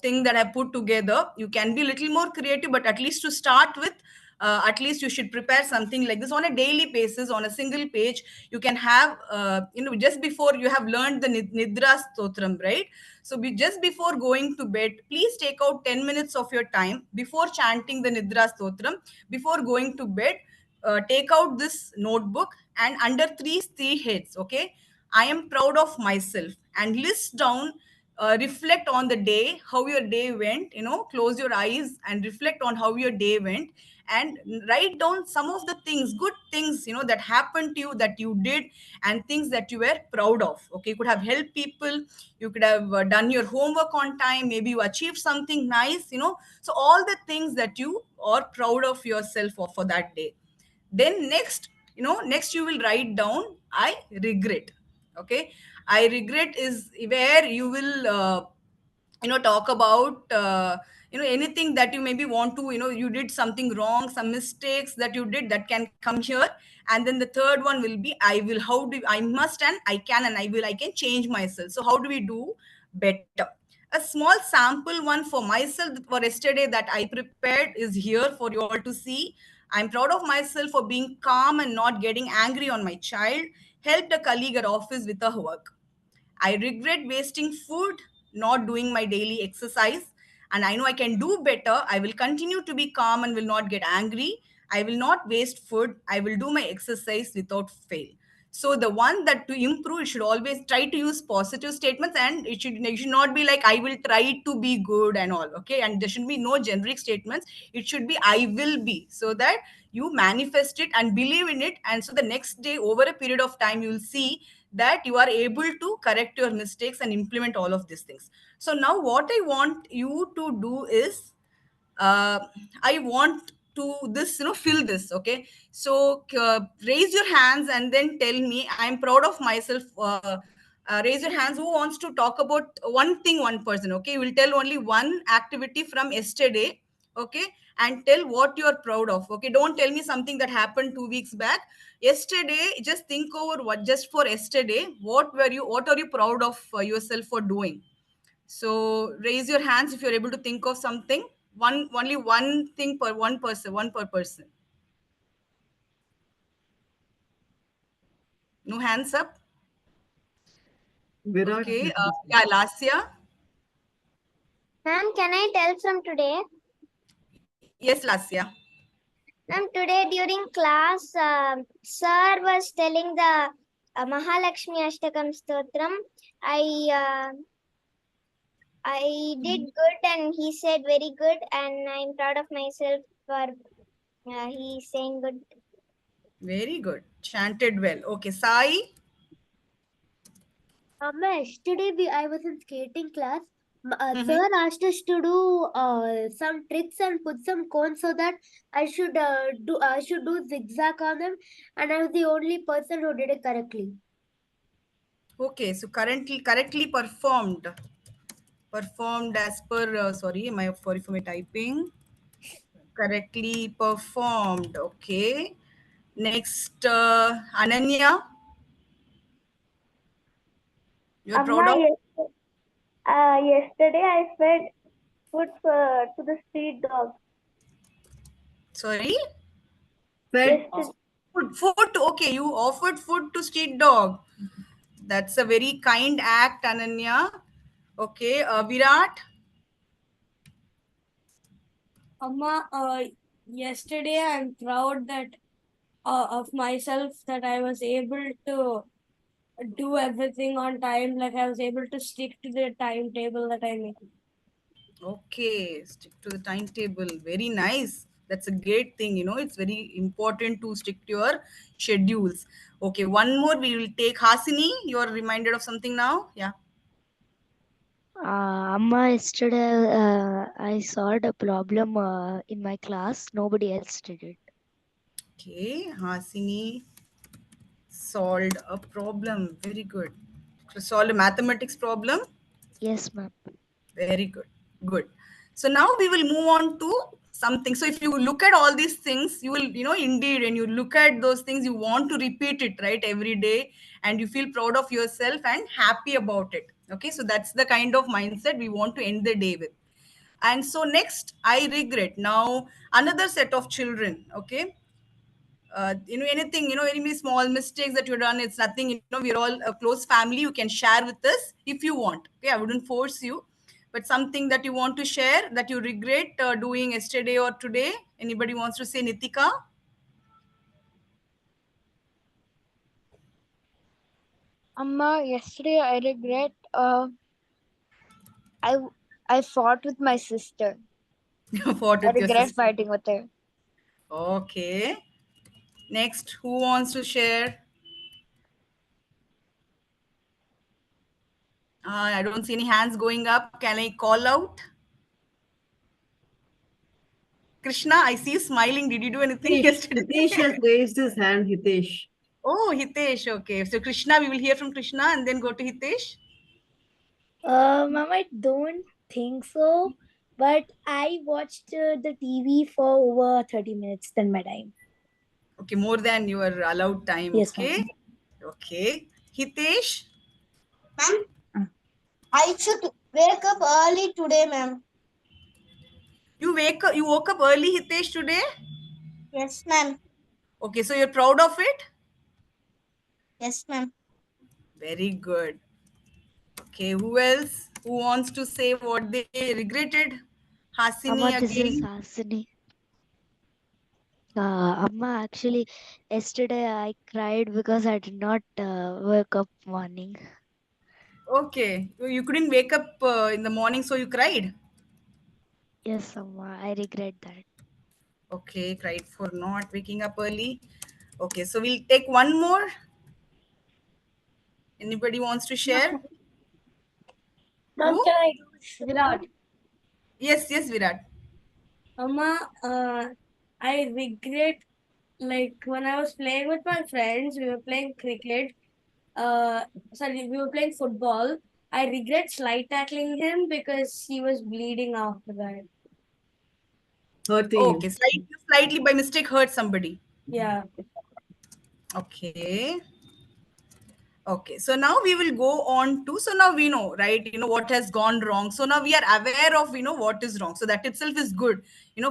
thing that I put together. You can be a little more creative, but at least to start with, at least you should prepare something like this on a daily basis on a single page. You can have, just before you have learned the Nidra Stotram, right? So just before going to bed, please take out 10 minutes of your time before chanting the Nidra Stotram. Before going to bed, take out this notebook, and under three heads, okay? I am proud of myself, and list down, reflect on the day, how your day went. Close your eyes and reflect on how your day went, and write down some of the things, good things, that happened to you, that you did, and things that you were proud of. Okay, you could have helped people, you could have done your homework on time, maybe you achieved something nice. So all the things that you are proud of yourself for that day. Then next you will write down, I regret. Okay, I regret is where you will talk about anything that you maybe want to, you did something wrong, some mistakes that you did, that can come here. And then the third one will be, I will, how do I must, and I can, and I can change myself. So how do we do better? A small sample one for myself for yesterday that I prepared is here for you all to see. I'm proud of myself for being calm and not getting angry on my child, helped a colleague at office with her work. I regret wasting food, not doing my daily exercise, and I know I can do better. I will continue to be calm and will not get angry. I will not waste food. I will do my exercise without fail. So the one that to improve, you should always try to use positive statements, and it should not be like I will try to be good and all. Okay, and there should be no generic statements. It should be I will be, so that you manifest it and believe in it. And so the next day, over a period of time, you will see that you are able to correct your mistakes and implement all of these things. So now what I want you to do is, uh, I want to this, fill this. Okay, so raise your hands and then tell me, I'm proud of myself. Raise your hands who wants to talk about one thing, one person. Okay, you will tell only one activity from yesterday. Okay, and tell what you are proud of. Okay, don't tell me something that happened 2 weeks back. Yesterday, just think over what, just for yesterday, what are you proud of yourself for doing. So raise your hands if you're able to think of something. Only one thing per one person, one per person. No hands up. Virat. Okay. Yeah, Lasya. Ma'am, can I tell from today? Yes, Lasya. Ma'am, today during class, sir was telling the Mahalakshmi Ashtakam Stotram. I did good, and he said very good, and I'm proud of myself for he saying good. Very good. Chanted well. Okay, Sai. Yesterday I was in skating class. Mhm. Sir asked us to do some tricks and put some cones so that I should do zigzag on them, and I was the only person who did it correctly. Okay, so correctly performed as per, sorry, sorry for my typing. Correctly performed. Okay. Next, Ananya. You're proud Amma, of? yesterday I fed food to the street dog. Sorry? Fed. Food. Okay, you offered food to street dog. That's a very kind act, Ananya. Okay, Virat. Amma, yesterday I'm proud that of myself that I was able to do everything on time. Like I was able to stick to the timetable that I made. Okay, stick to the timetable. Very nice. That's a great thing. It's very important to stick to your schedules. Okay, one more we will take. Hasini, you are reminded of something now? Yeah. Amma, yesterday I solved a problem in my class. Nobody else did it. Okay, Hasini solved a problem. Very good. Solved a mathematics problem. Yes, ma'am. Very good. Good. So now we will move on to something. So if you look at all these things, you will, indeed, when you look at those things, you want to repeat it, right, every day, and you feel proud of yourself and happy about it. Okay. So that's the kind of mindset we want to end the day with. And so next, I regret. Now, another set of children. Okay, anything, any small mistakes that you've done, it's nothing, we're all a close family. You can share with us if you want. Okay, I wouldn't force you, but something that you want to share that you regret doing yesterday or today. Anybody wants to say? Nitika? Amma, yesterday I regret I I fought with my sister. Fought I with your regret sister. fighting with her. Okay, next, who wants to share? I don't see any hands going up. Can I call out? Krishna, I see you smiling. Did you do anything yesterday? Hitesh has raised his hand, Hitesh. Oh, Hitesh. Okay. So, Krishna, we will hear from Krishna and then go to Hitesh. Mom, I don't think so. But I watched the TV for over 30 minutes than my time. Okay. More than your allowed time. Yes, ma'am. Okay. Okay. Hitesh, Ma'am, I should wake up early today, ma'am. you woke up early, Hitesh, today? Yes, ma'am. Okay. So, you're proud of it? Yes, ma'am. Very good. Okay. Who else? Who wants to say what they regretted? Amma, Hasini this is again. Hasini. Amma, actually, yesterday I cried because I did not wake up morning. Okay. You couldn't wake up in the morning, so you cried. Yes, Amma, I regret that. Okay. Cried for not waking up early. Okay. So, we'll take one more. Anybody wants to share? Ma'am, Who? can I do Virat? Yes, yes, Virat. Amma, I regret like when I was playing with my friends, we were playing cricket. Sorry, we were playing football. I regret slide tackling him because he was bleeding after that. Hurting you. Okay, slightly by mistake hurt somebody. Yeah. Okay. Okay, so now we will go on to, so now we know, right, what has gone wrong. So now we are aware of, what is wrong. So that itself is good,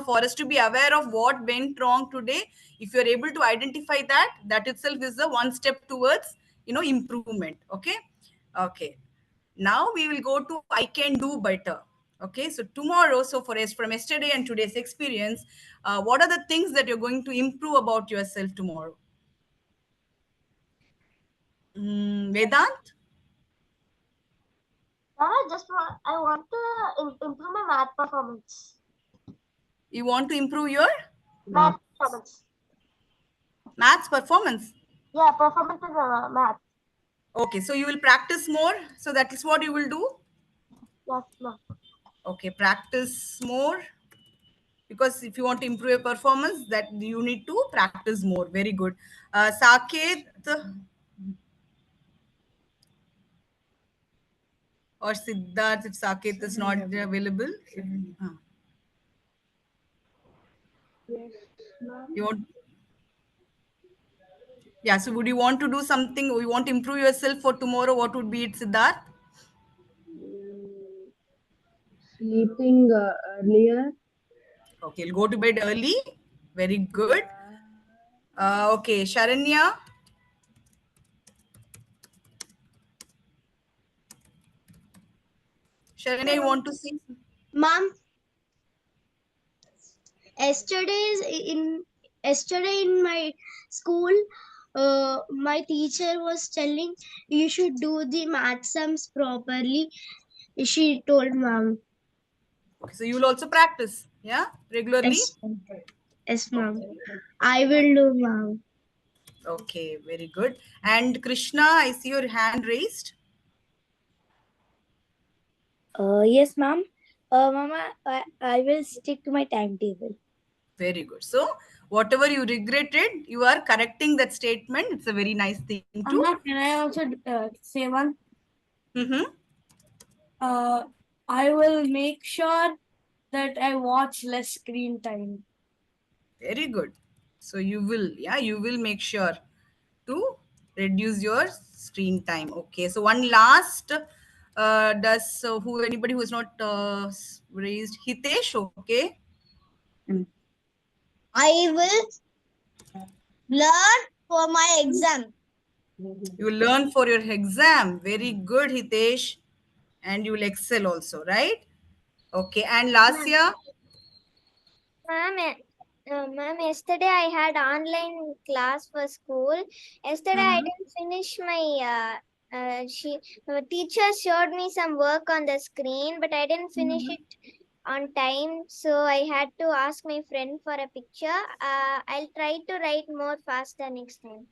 for us to be aware of what went wrong today. If you're able to identify that, that itself is the one step towards, improvement. Okay. Okay. Now we will go to I can do better. Okay. So tomorrow, so for us from yesterday and today's experience, what are the things that you're going to improve about yourself tomorrow? Vedant? I want to improve my math performance. You want to improve your Math performance. maths performance? Yeah, performance in math. Okay, so you will practice more. So that is what you will do. Yes, ma'am. Okay, practice more, because if you want to improve your performance, that you need to practice more. Very good. Saket or Siddharth, if Saket is not available. You want? Yeah. So would you want to do something? Or you want to improve yourself for tomorrow? What would be it, Siddharth? Sleeping earlier. Okay, you'll go to bed early. Very good. Okay, Sharanya. Sharanya, you want to say? Mom, yesterday in my school, my teacher was telling you should do the math sums properly. She told mom. Okay, so you will also practice, yeah, regularly? Yes, mom. I will do, mom. Okay, very good. And Krishna, I see your hand raised. Yes, ma'am. Mama, I will stick to my timetable. Very good. So, whatever you regretted, you are correcting that statement. It's a very nice thing to. Amma, can I also say one? I will make sure that I watch less screen time. Very good. So you will, yeah, you will make sure to reduce your screen time. Okay. So one last, does who anybody who is not raised, Hitesh. Okay. I will learn for my exam. You learn for your exam. Very good, Hitesh, and you will excel also, right? Okay. And Lasya. Ma'am, yesterday I had online class for school. Yesterday I didn't finish my teacher showed me some work on the screen, but I didn't finish it on time. So I had to ask my friend for a picture. I'll try to write more faster next time.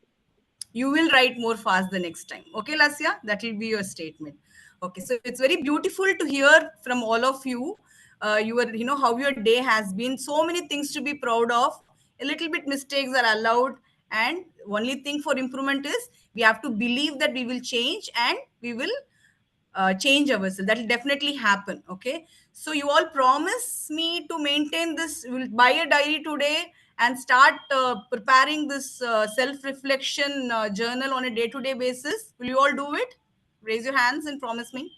You will write more fast the next time. Okay, Lasya, that will be your statement. Okay, so it's very beautiful to hear from all of you. You know, how your day has been. So many things to be proud of. A little bit mistakes are allowed, and only thing for improvement is we have to believe that we will change and we will change ourselves. That will definitely happen. Okay, so you all promise me to maintain this. We'll buy a diary today and start preparing this self reflection journal on a day to day basis. Will you all do it? Raise your hands and promise me.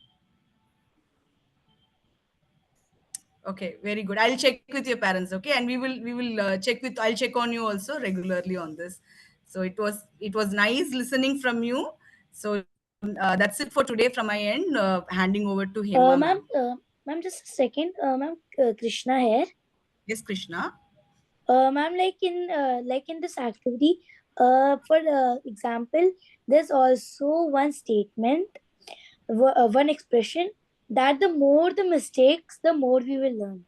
Okay, very good. I'll check with your parents. Okay, and we will check with. I'll check on you also regularly on this. So it was nice listening from you. So that's it for today from my end. Handing over to Hema. Ma'am, just a second. Ma'am, Krishna here. Yes, Krishna. Ma'am, like in this activity, for example, there's also one statement, one expression that the more the mistakes, the more we will learn.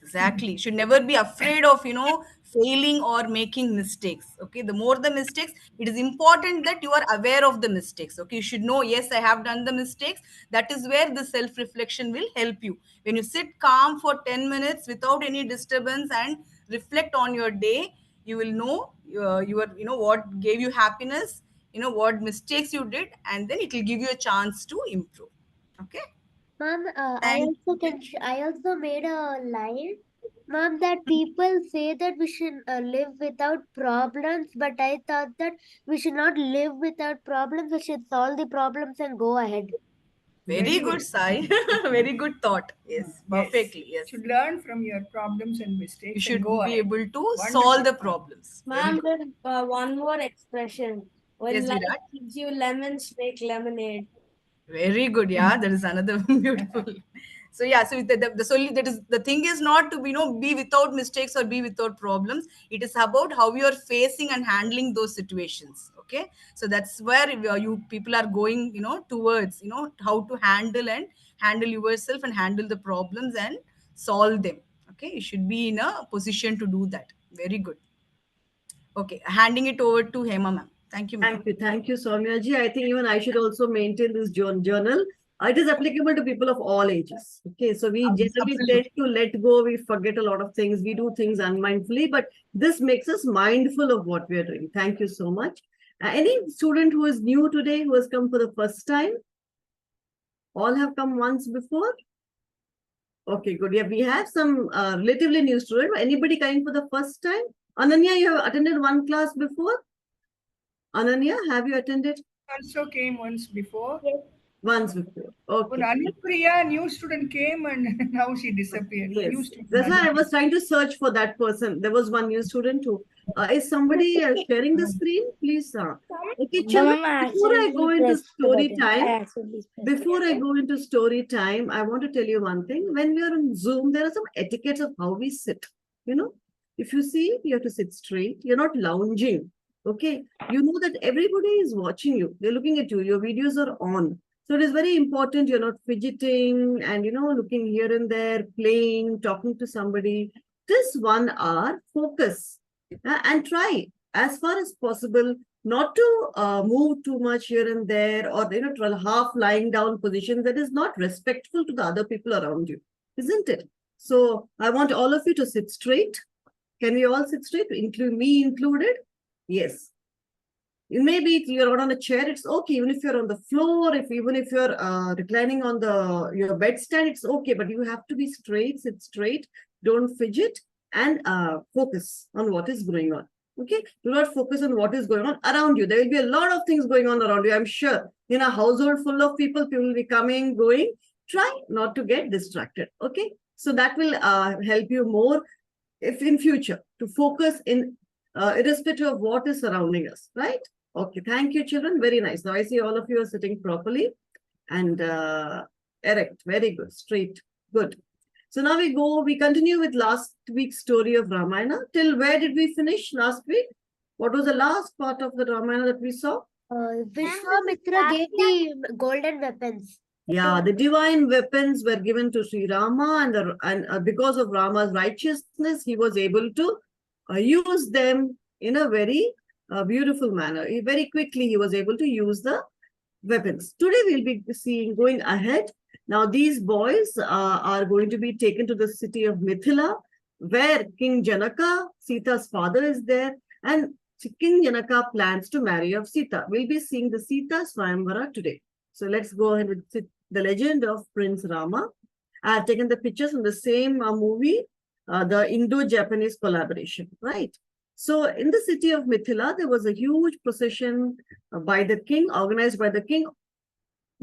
Exactly. Should never be afraid of, failing or making mistakes. Okay. The more the mistakes, it is important that you are aware of the mistakes. Okay. You should know, yes, I have done the mistakes. That is where the self reflection will help you. When you sit calm for 10 minutes without any disturbance and reflect on your day, you will know what gave you happiness, what mistakes you did, and then it will give you a chance to improve. Okay. Ma'am, Thank I also made a line, ma'am, that people say that we should live without problems, but I thought that we should not live without problems. We should solve the problems and go ahead. Very good, Sai. Very good thought. Yes, perfectly. Yes. Should learn from your problems and mistakes. You should and go be ahead. able to Wonderful. solve the problems. Very Ma'am, good. there's one more expression. When Yes, life Virat. gives you lemons, make lemonade. Very good. Yeah, that is another beautiful. So yeah, so that is the thing is not to be without mistakes or be without problems. It is about how you are facing and handling those situations. Okay, so that's where you people are going towards how to handle yourself and handle the problems and solve them. Okay, you should be in a position to do that. Very good. Okay, handing it over to Hema ma'am. Thank you, ma'am. Thank you, Soumya ji. I think even I should also maintain this journal. It is applicable to people of all ages. Okay, so we generally tend to let go, we forget a lot of things, we do things unmindfully, but this makes us mindful of what we are doing. Thank you so much. Any student who is new today, who has come for the first time? All have come once before? Okay, good. Yeah, we have some relatively new student. Anybody coming for the first time? Ananya, you have attended one class before? Ananya, have you attended? Also came once before. Yes. Once before. Okay. When Anupriya, new student came and now she disappeared. New Yes. student. That's why I was trying to search for that person. There was one new student who is somebody sharing the screen, please. Okay, No, children, ma'am, I before I go accidentally into pressed the story button. I time, accidentally pressed the before I button. go into story time, I want to tell you one thing. When we are on Zoom, there are some etiquettes of how we sit. You know, if you see, you have to sit straight. You're not lounging. Okay. You know that everybody is watching you. They're looking at you. Your videos are on. So it is very important you're not fidgeting and, looking here and there, playing, talking to somebody. This 1 hour, focus and try as far as possible not to move too much here and there, or half lying down position that is not respectful to the other people around you, isn't it? So I want all of you to sit straight. Can we all sit straight, include me included? Yes. Maybe you're not on a chair, it's okay. Even if you're on the floor, even if you're reclining on your bedstand, it's okay. But you have to be straight, sit straight, don't fidget, and focus on what is going on. Okay, do not focus on what is going on around you. There will be a lot of things going on around you, I'm sure. In a household full of people will be coming, going. Try not to get distracted. Okay, so that will help you more if in future to focus in irrespective of what is surrounding us, right? Okay, thank you, children. Very nice. Now I see all of you are sitting properly and erect. Very good, straight, good. So now we continue with last week's story of Ramayana. Till where did we finish last week? What was the last part of the Ramayana that we saw? Vishwamitra gave the golden weapons. Yeah, the divine weapons were given to Sri Rama, and because of Rama's righteousness, he was able to use them in a very beautiful manner. Very quickly, he was able to use the weapons. Today, we'll be going ahead. Now, these boys are going to be taken to the city of Mithila, where King Janaka, Sita's father, is there, and King Janaka plans to marry off Sita. We'll be seeing the Sita Swayamvara today. So let's go ahead with the legend of Prince Rama. I have taken the pictures from the same movie, the Indo-Japanese collaboration, right? So in the city of Mithila, there was a huge procession by the king, organized by the king,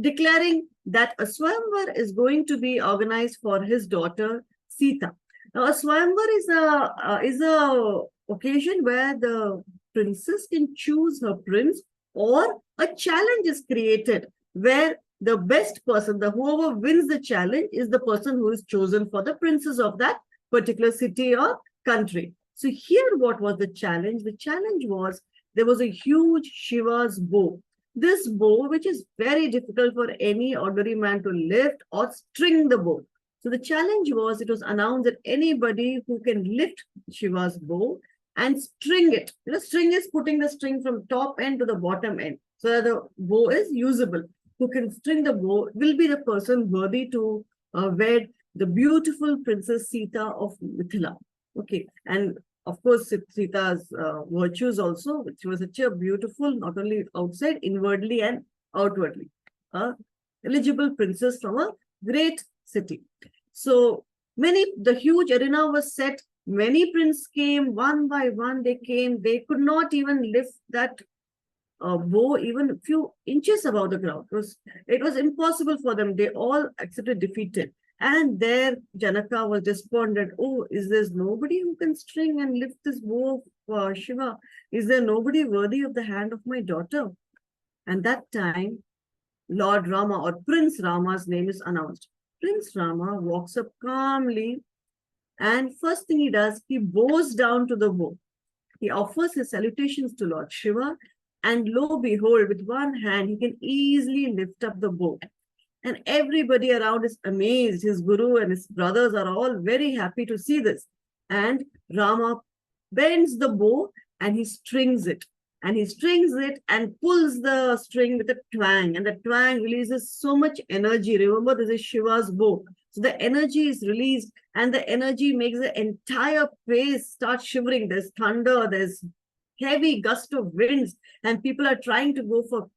declaring that a Swayamvar is going to be organized for his daughter Sita. Now, a Swayamvar is a occasion where the princess can choose her prince, or a challenge is created where the best person, whoever wins the challenge, is the person who is chosen for the princess of that particular city or country. So here, what was the challenge? The challenge was there was a huge Shiva's bow. This bow, which is very difficult for any ordinary man to lift or string the bow. So the challenge was, it was announced that anybody who can lift Shiva's bow and string it. String is putting the string from top end to the bottom end so that the bow is usable. Who can string the bow will be the person worthy to wed the beautiful Princess Sita of Mithila. Okay, and of course, Sita's virtues also. She was such a beautiful, not only outside, inwardly and outwardly, eligible princess from a great city. So the huge arena was set. Many princes came, one by one they came. They could not even lift that bow even a few inches above the ground. It was impossible for them. They all accepted defeated. And there Janaka was despondent. Oh, is there nobody who can string and lift this bow of Shiva? Is there nobody worthy of the hand of my daughter? And that time, Lord Rama, or Prince Rama's name, is announced. Prince Rama walks up calmly, and first thing he does, he bows down to the bow. He offers his salutations to Lord Shiva, and lo behold, with one hand, he can easily lift up the bow. And everybody around is amazed. His guru and his brothers are all very happy to see this. And Rama bends the bow and he strings it. And he strings it and pulls the string with a twang. And the twang releases so much energy. Remember, this is Shiva's bow. So the energy is released, and the energy makes the entire place start shivering. There's thunder, there's heavy gust of winds, and people are trying to go for,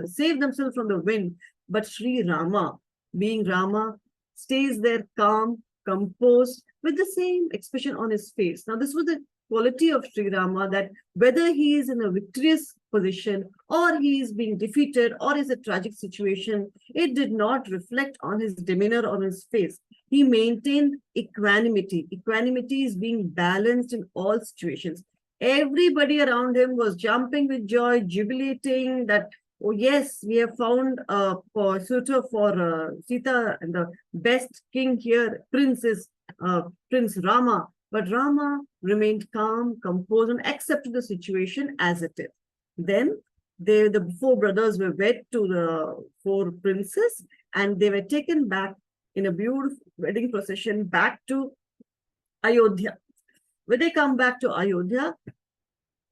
save themselves from the wind. But Sri Rama, being Rama, stays there calm, composed, with the same expression on his face. Now, this was the quality of Sri Rama that whether he is in a victorious position or he is being defeated or is a tragic situation, it did not reflect on his demeanor or his face. He maintained equanimity. Equanimity is being balanced in all situations. Everybody around him was jumping with joy, jubilating that, oh yes, we have found a suitor for Sita, and the best king here, Prince Rama. But Rama remained calm, composed, and accepted the situation as it is. Then the four brothers were wed to the four princes, and they were taken back in a beautiful wedding procession back to Ayodhya. When they come back to Ayodhya,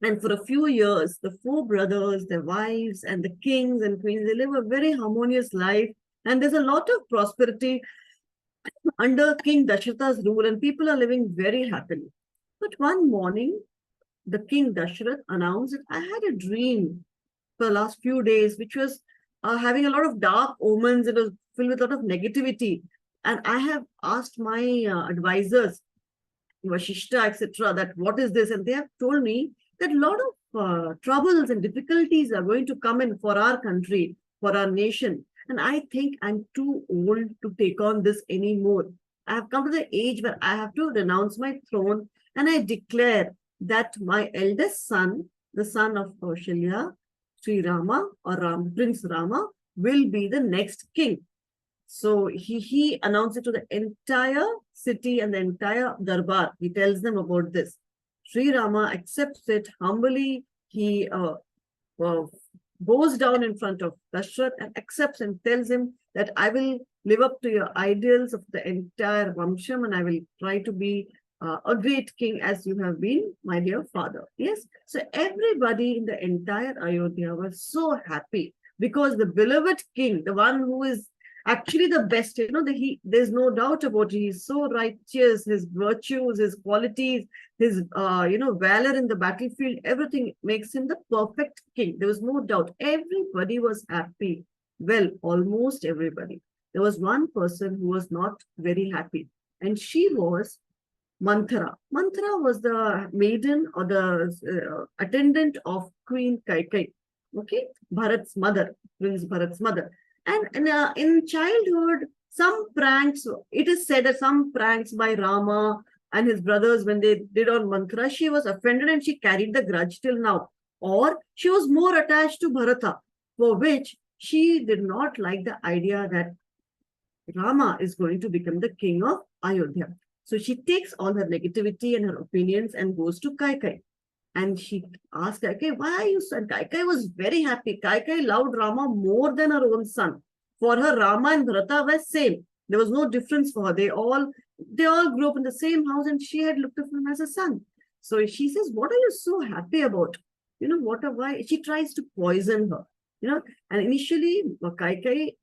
and for a few years, the four brothers, their wives, and the kings and queens, they live a very harmonious life. And there's a lot of prosperity under King Dasharatha's rule, and people are living very happily. But one morning, the King Dasharath announced that I had a dream for the last few days, which was having a lot of dark omens. It was filled with a lot of negativity. And I have asked my advisors, Vashishta, etc., that what is this? And they have told me that a lot of troubles and difficulties are going to come in for our country, for our nation. And I think I'm too old to take on this anymore. I have come to the age where I have to renounce my throne, and I declare that my eldest son, the son of Kaushalya, Sri Rama or Prince Rama, will be the next king. So he announced it to the entire city and the entire darbar. He tells them about this. Sri Rama accepts it humbly. He goes down in front of Dashrath and accepts and tells him that I will live up to your ideals of the entire Vamsham, and I will try to be a great king as you have been, my dear father. Yes. So everybody in the entire Ayodhya was so happy because the beloved king, the one who is actually the best, there's no doubt about it. He's so righteous, his virtues, his qualities, his valor in the battlefield, everything makes him the perfect king. There was no doubt. Everybody was happy. Well, almost everybody. There was one person who was not very happy, and she was Manthara. Manthara was the maiden or the attendant of Queen Kaikai. Okay, Bharat's mother, Prince Bharat's mother. And in childhood, some pranks, it is said that some pranks by Rama and his brothers, when they did on Manthara, she was offended and she carried the grudge till now. Or she was more attached to Bharata, for which she did not like the idea that Rama is going to become the king of Ayodhya. So she takes all her negativity and her opinions and goes to Kaikai. And she asked Kaikai, why are you so? And Kaikai was very happy. Kaikai loved Rama more than her own son. For her, Rama and Bharata were same. There was no difference for her. They all grew up in the same house, and she had looked at him as a son. So she says, what are you so happy about? Why? She tries to poison her. And initially, Kaikai,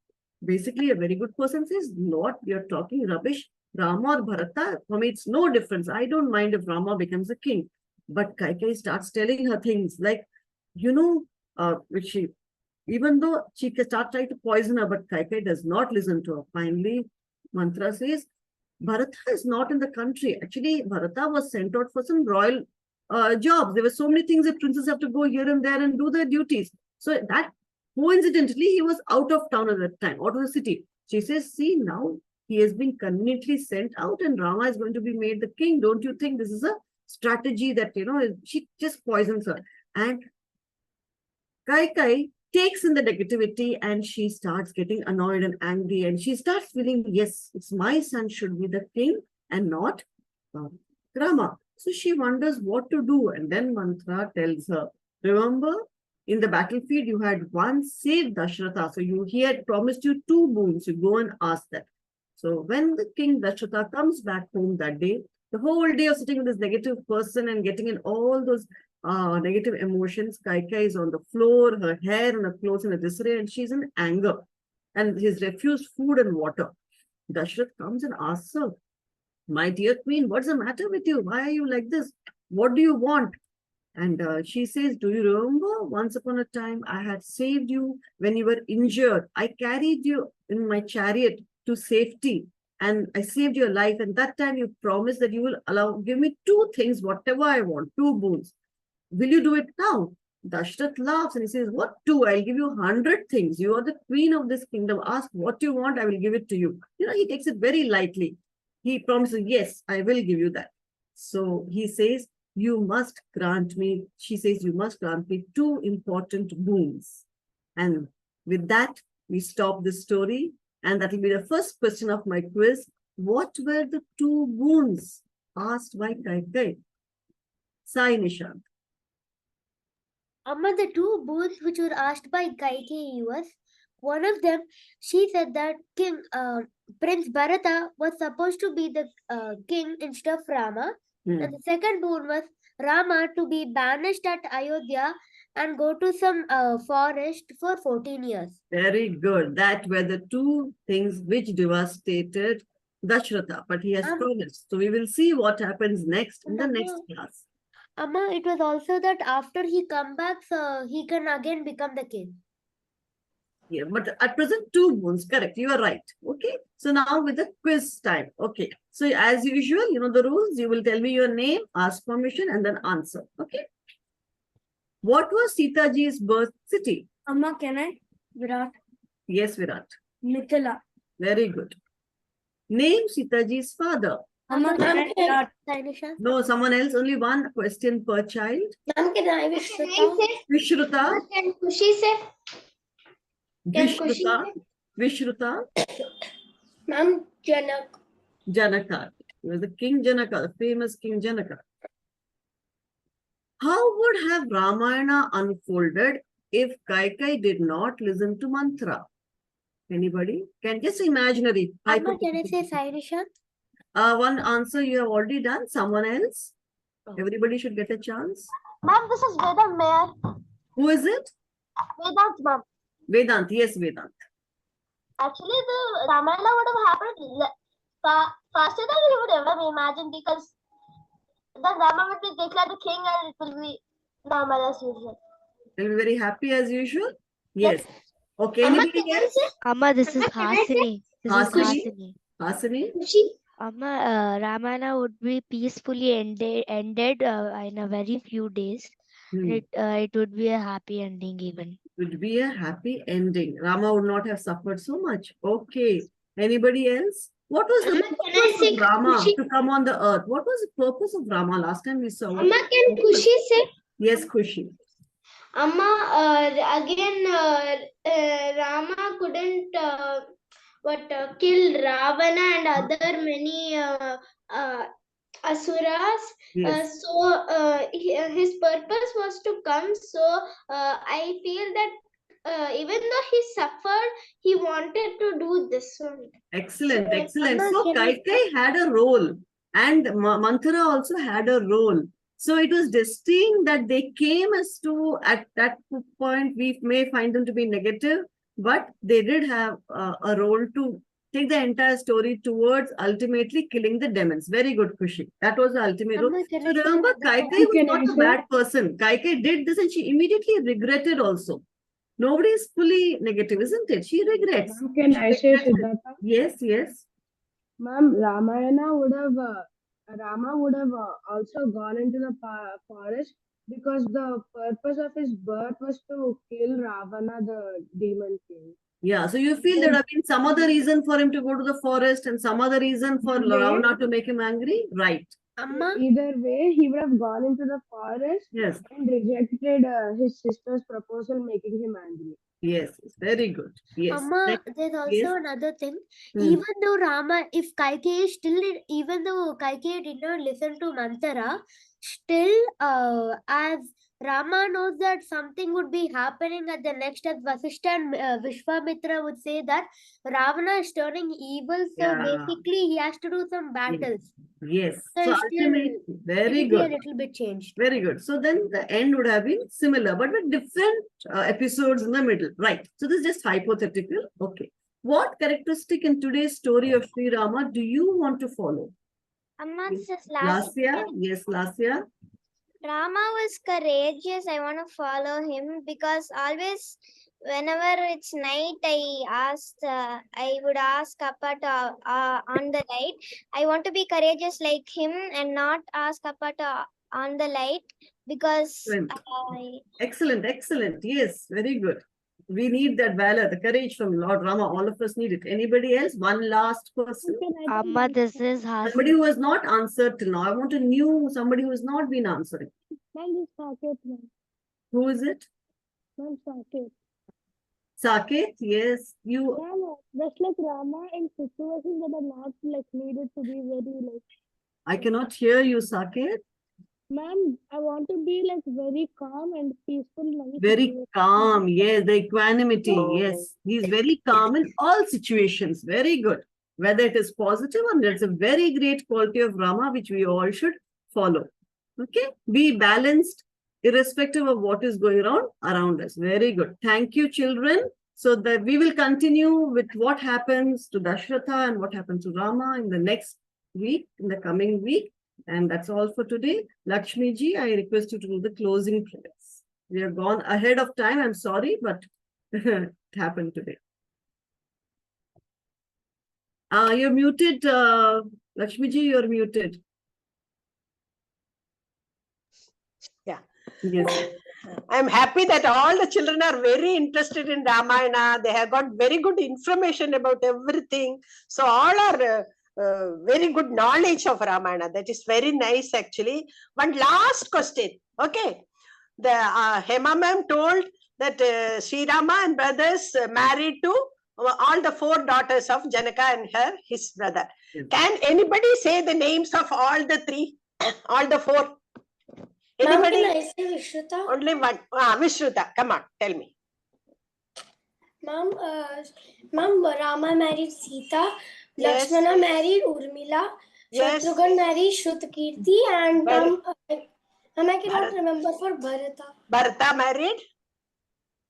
basically a very good person, says, Lord, you're talking rubbish. Rama or Bharata, for me, it's no difference. I don't mind if Rama becomes a king. But Kaikai starts telling her things like, which she, even though she starts trying to poison her, but Kaikai does not listen to her. Finally, Manthara says, Bharata is not in the country. Actually, Bharata was sent out for some royal jobs. There were so many things that princes have to go here and there and do their duties. So that coincidentally, he was out of town at that time, out of the city. She says, see, now he has been conveniently sent out and Rama is going to be made the king. Don't you think this is a strategy that, she just poisons her? And Kaikai takes in the negativity and she starts getting annoyed and angry, and she starts feeling, yes, it's my son should be the king and not Rama. So she wonders what to do. And then Manthara tells her, remember, in the battlefield, you had once saved Dasharatha. So he had promised you 2 boons. You go and ask that. So when the king Dasharatha comes back home that day, the whole day of sitting with this negative person and getting in all those negative emotions, Kaikai is on the floor, her hair and her clothes in a disarray, and she's in anger. And he's refused food and water. Dashrath comes and asks her, my dear queen, what's the matter with you? Why are you like this? What do you want? And she says, do you remember once upon a time I had saved you when you were injured? I carried you in my chariot to safety. and I saved your life. And that time you promised that you will give me 2 things, whatever I want, 2 boons. Will you do it now? Dashrath laughs and he says, what 2? I'll give you 100 things. You are the queen of this kingdom. Ask what you want, I will give it to you. He takes it very lightly. He promises, yes, I will give you that. So he says, you must grant me, she says, you must grant me 2 important boons. And with that, we stop this story. And that will be the first question of my quiz. What were the 2 boons asked by Kaikai? Sai Nishant. Amma, the 2 boons which were asked by Kaikeyi was, one of them, she said that Prince Bharata was supposed to be the king instead of Rama. And the second boon was Rama to be banished at Ayodhya and go to some forest for 14 years. Very good. That were the 2 things which devastated Dashratha, but he has promised. So we will see what happens next in the next class. Amma, it was also that after he come back, he can again become the king. Yeah, but at present 2 boons, correct. You are right. Okay. So now with the quiz time. Okay. So as usual, you know the rules. You will tell me your name, ask permission, and then answer. Okay. What was Sita Ji's birth city? Amma, can I? Virat. Yes, Virat. Mithila. Very good. Name Sita Ji's father. Amma, can I? Virat. No, someone else. Only 1 question per child. Ma'am, can I Vishruta. Can Kushi say? Vishruta. Ma'am, Janak. Janaka. He was the King Janaka, the famous King Janaka. How would have Ramayana unfolded if Kaikai did not listen to mantra? Anybody? Can just imaginary. Amma, can I say Sai Nishant? 1 answer you have already done. Someone else? Everybody should get a chance. Ma'am, this is Vedant Mayor. Who is it? Vedant, ma'am. Vedant. Yes, Vedant. Actually, the Ramayana would have happened faster than we would ever imagine, because the Rama would be declared the king and it will be normal as usual. Will be very happy as usual? Yes. Okay, anybody else? Amma, this is Hasini. Hasini? Amma, Ramayana would be peacefully ended in a very few days. And it would be a happy ending even. Would be a happy ending. Rama would not have suffered so much. Okay. Anybody else? What was the purpose of Rama to come on the earth? What was the purpose of Rama? Last time we saw. Amma, can Kushi say? Yes, Kushi. Amma, again, Rama couldn't kill Ravana and other many asuras. Yes. His purpose was to come. So I feel that even though he suffered, he wanted to do this one. Excellent, excellent. So Kaikai had a role and Manthara also had a role. So it was destined that they came as to, at that point, we may find them to be negative, but they did have a role to take the entire story towards ultimately killing the demons. Very good, Kushi. That was the ultimate role. So remember, Kaikai was not a bad person. Kaikai did this and she immediately regretted also. Nobody is fully negative, isn't it? She regrets. Can I say, Siddhartha? Yes, yes. Ma'am, Ramayana would have, Rama would have also gone into the forest because the purpose of his birth was to kill Ravana, the demon king. Yeah, so you feel there have been some other reason for him to go to the forest and some other reason for Ravana to make him angry? Right. Either way, he would have gone into the forest and rejected his sister's proposal, making him angry. Yes, very good. Yes. Amma, there's also another thing. Even though if Kaikai even though Kaikai did not listen to Manthara, still, as Rama knows that something would be happening at the next, as Vasishtha and Vishwamitra would say that Ravana is turning evil, so basically he has to do some battles. Yes. So ultimately, very good. good. A little bit changed. Very good. So then the end would have been similar, but with different episodes in the middle. Right. So this is just hypothetical. Okay. What characteristic in today's story of Sri Rama do you want to follow? Amma, this is Lasya. Yes, Lasya. Rama was courageous. I want to follow him because always whenever it's night, I would ask Appa to on the light. I want to be courageous like him and not ask Appa to on the light because Excellent, excellent. Yes, very good. We need that valor, the courage from Lord Rama. All of us need it. Anybody else? One last person. Amma, this is Hasini. Somebody who has not answered till now. I want to know somebody who has not been answering. Who is it? Saket, yes. You. Just like Rama in situations that are not like needed to be very like. I cannot hear you, Saket. Ma'am, I want to be like very calm and peaceful. in any Very situation. calm, yes, the equanimity, yes. He's very calm in all situations. Very good. Whether it is positive or that's a very great quality of Rama, which we all should follow. Okay, be balanced, irrespective of what is going on around us. Very good. Thank you, children. So that we will continue with what happens to Dashratha and what happens to Rama in the next week, in the coming week. And that's all for today. Lakshmi ji, I request you to do the closing prayers. We have gone ahead of time. I'm sorry, but it happened today. You're muted, Lakshmi ji, you're muted. Yeah. Yes. I'm happy that all the children are very interested in Ramayana. They have got very good information about everything. So all are very good knowledge of Ramayana. That is very nice actually. One last question. Okay. The Hema ma'am told that Sri Rama and brothers married to all the 4 daughters of Janaka and his brother. Yes. Can anybody say the names of all the 3, all the 4? Anybody? Ma'am, can I say Vishruta? Only one. Vishruta, come on, tell me. Ma'am, Rama married Sita, Yes. Lakshmana married Urmila, Yes. Shatrughan married Shrutakirti, and Bharat- ma'am, I cannot Bharat- remember for Bharata. Bharata married?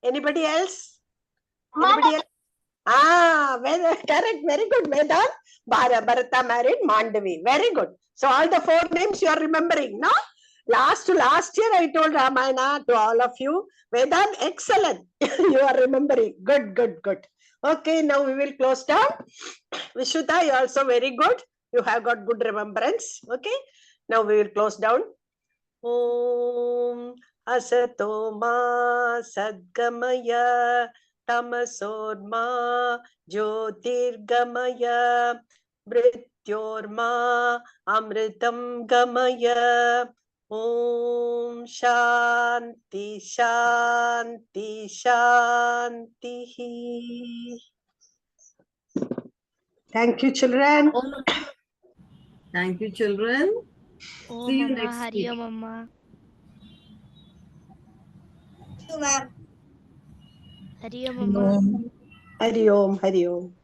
Anybody else? Anybody else? Well, correct, very good. Vedant. Bharata married Mandavi. Very good. So all the 4 names you are remembering, no? Last year I told Ramayana to all of you. Vedant, excellent. You are remembering. Good, good, good. Okay, now we will close down. Vishuta, you are also very good. You have got good remembrance. Okay, now we will close down. Om Asato Ma Sadgamaya Tamasodma Jyotirgamaya Mrityorma Amritam Gamaya. Om Shanti Shanti Shanti. Thank you, children. Thank you, children. Oh, See you Mama, next Hari week. Om, Mama. Hari Om, Mama. Hari Om, Hari Om.